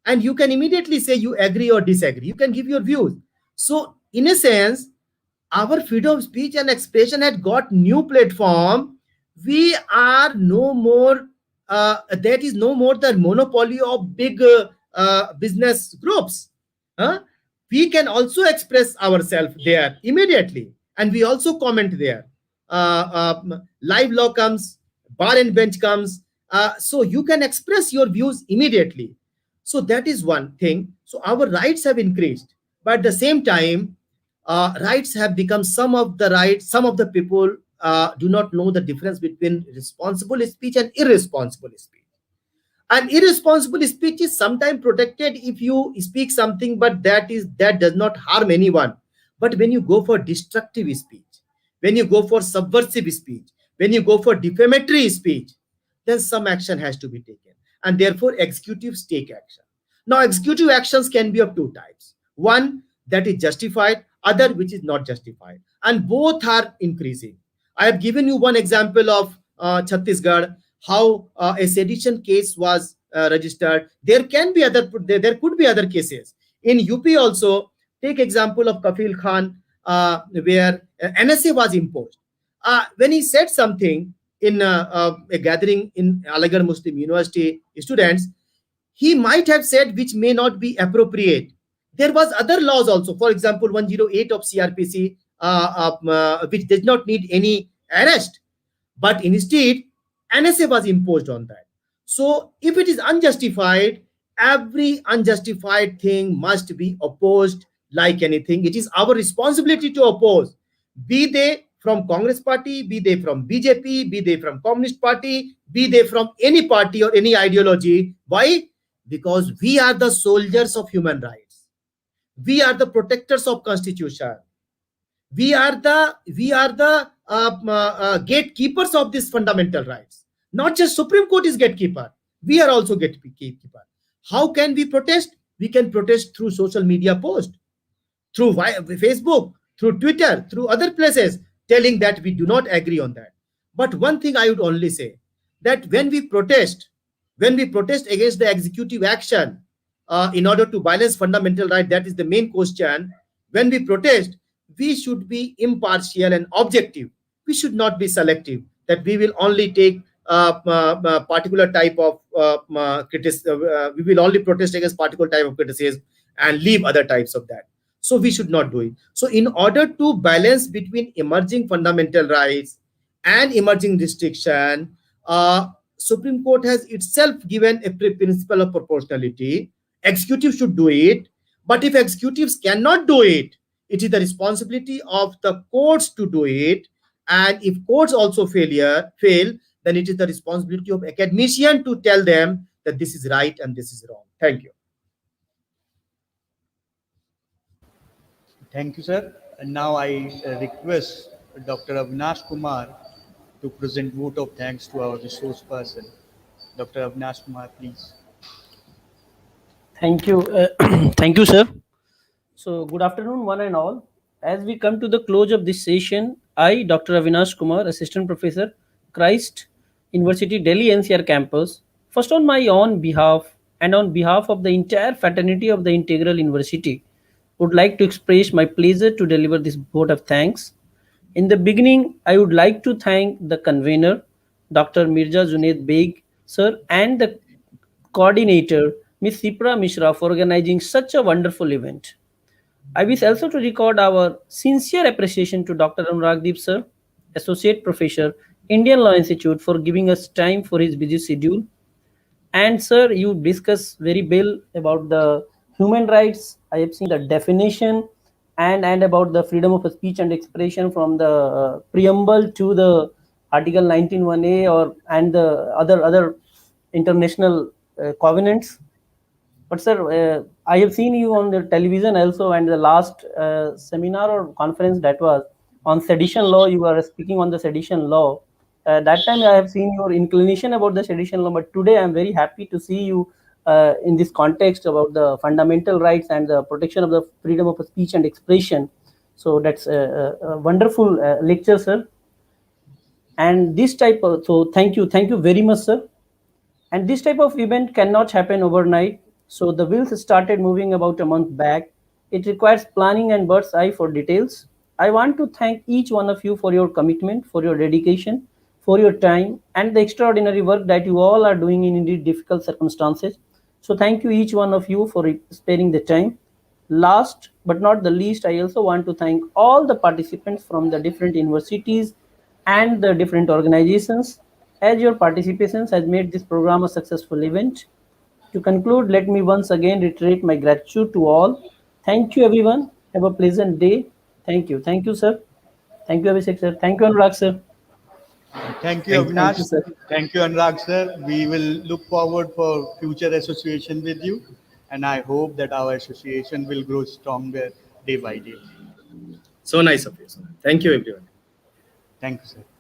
And you can immediately say you agree or disagree. You can give your views. So in a sense, our freedom of speech and expression had got new platform. We are no more, that is no more the monopoly of big business groups. We can also express ourselves there immediately. And we also comment there. Live law comes, bar and bench comes. So you can express your views immediately. So that is one thing. So our rights have increased. But at the same time, rights have become some of the people do not know the difference between responsible speech and irresponsible speech. And irresponsible speech is sometimes protected if you speak something, but that does not harm anyone. But when you go for destructive speech, when you go for subversive speech, when you go for defamatory speech, then some action has to be taken. And therefore, executives take action. Now, executive actions can be of two types. One that is justified, other which is not justified. And both are increasing. I have given you one example of Chhattisgarh, how a sedition case was registered. There could be other cases. In UP also, take example of Kafil Khan, where NSA was imposed. When he said something in a gathering in Aligarh Muslim University students, he might have said which may not be appropriate. There was other laws also, for example, 108 of CRPC, which did not need any arrest, but instead NSA was imposed on that. So if it is unjustified, every unjustified thing must be opposed like anything. It is our responsibility to oppose, be they from Congress party, be they from BJP, be they from Communist party, be they from any party or any ideology. Why? Because we are the soldiers of human rights. We are the protectors of Constitution. We are the gatekeepers of these fundamental rights. Not just Supreme Court is gatekeeper. We are also gatekeeper. How can we protest? We can protest through social media posts, through Facebook, through Twitter, through other places, telling that we do not agree on that. But one thing I would only say, that when we protest against the executive action in order to balance fundamental right, that is the main question. When we protest, we should be impartial and objective. We should not be selective, that we will only take particular type of we will only protest against particular type of criticism and leave other types of that. So we should not do it. So in order to balance between emerging fundamental rights and emerging restriction, Supreme Court has itself given a principle of proportionality. Executive should do it, but if executives cannot do it, it is the responsibility of the courts to do it. And if courts also fail, then it is the responsibility of academician to tell them that this is right and this is wrong. Thank you. Thank you, sir. And now I request Dr. Avinash Kumar to present vote of thanks to our resource person. Dr. Avinash Kumar, please. Thank you. Thank you, sir. So, good afternoon, one and all. As we come to the close of this session, I, Dr. Avinash Kumar, Assistant Professor, Christ University, Delhi NCR campus, first on my own behalf and on behalf of the entire fraternity of the Integral University, would like to express my pleasure to deliver this vote of thanks. In the beginning, I would like to thank the convener, Dr. Mirza Junaid Beg, sir, and the coordinator, Ms. Sipra Mishra, for organizing such a wonderful event. I wish also to record our sincere appreciation to Dr. Anuragdeep sir, Associate Professor, Indian Law Institute, for giving us time for his busy schedule. And sir, you discuss very well about the human rights. I have seen the definition and about the freedom of speech and expression from the preamble to the Article 19(1)(a) or and the other international covenants. But sir, I have seen you on the television also, and the last seminar or conference that was on sedition law, you were speaking on the sedition law. That time I have seen your inclination about the sedition law, but today I am very happy to see you in this context about the fundamental rights and the protection of the freedom of speech and expression. So that's a wonderful lecture, sir. And this type of, so thank you very much, sir. And this type of event cannot happen overnight. So the wheels started moving about a month back. It requires planning and bird's eye for details. I want to thank each one of you for your commitment, for your dedication, for your time, and the extraordinary work that you all are doing in indeed difficult circumstances. So thank you each one of you for sparing the time. Last but not the least, I also want to thank all the participants from the different universities and the different organizations, as your participation has made this program a successful event. To conclude, let me once again reiterate my gratitude to all. Thank you, everyone. Have a pleasant day. Thank you. Thank you, sir. Thank you, Abhishek, sir. Thank you, Anurag, sir. Thank you, Thank you. Avinash. Thank you, sir. Thank you, Anurag, sir. We will look forward for future association with you, and I hope that our association will grow stronger day by day. So nice of you, sir. Thank you, everyone. Thank you, sir.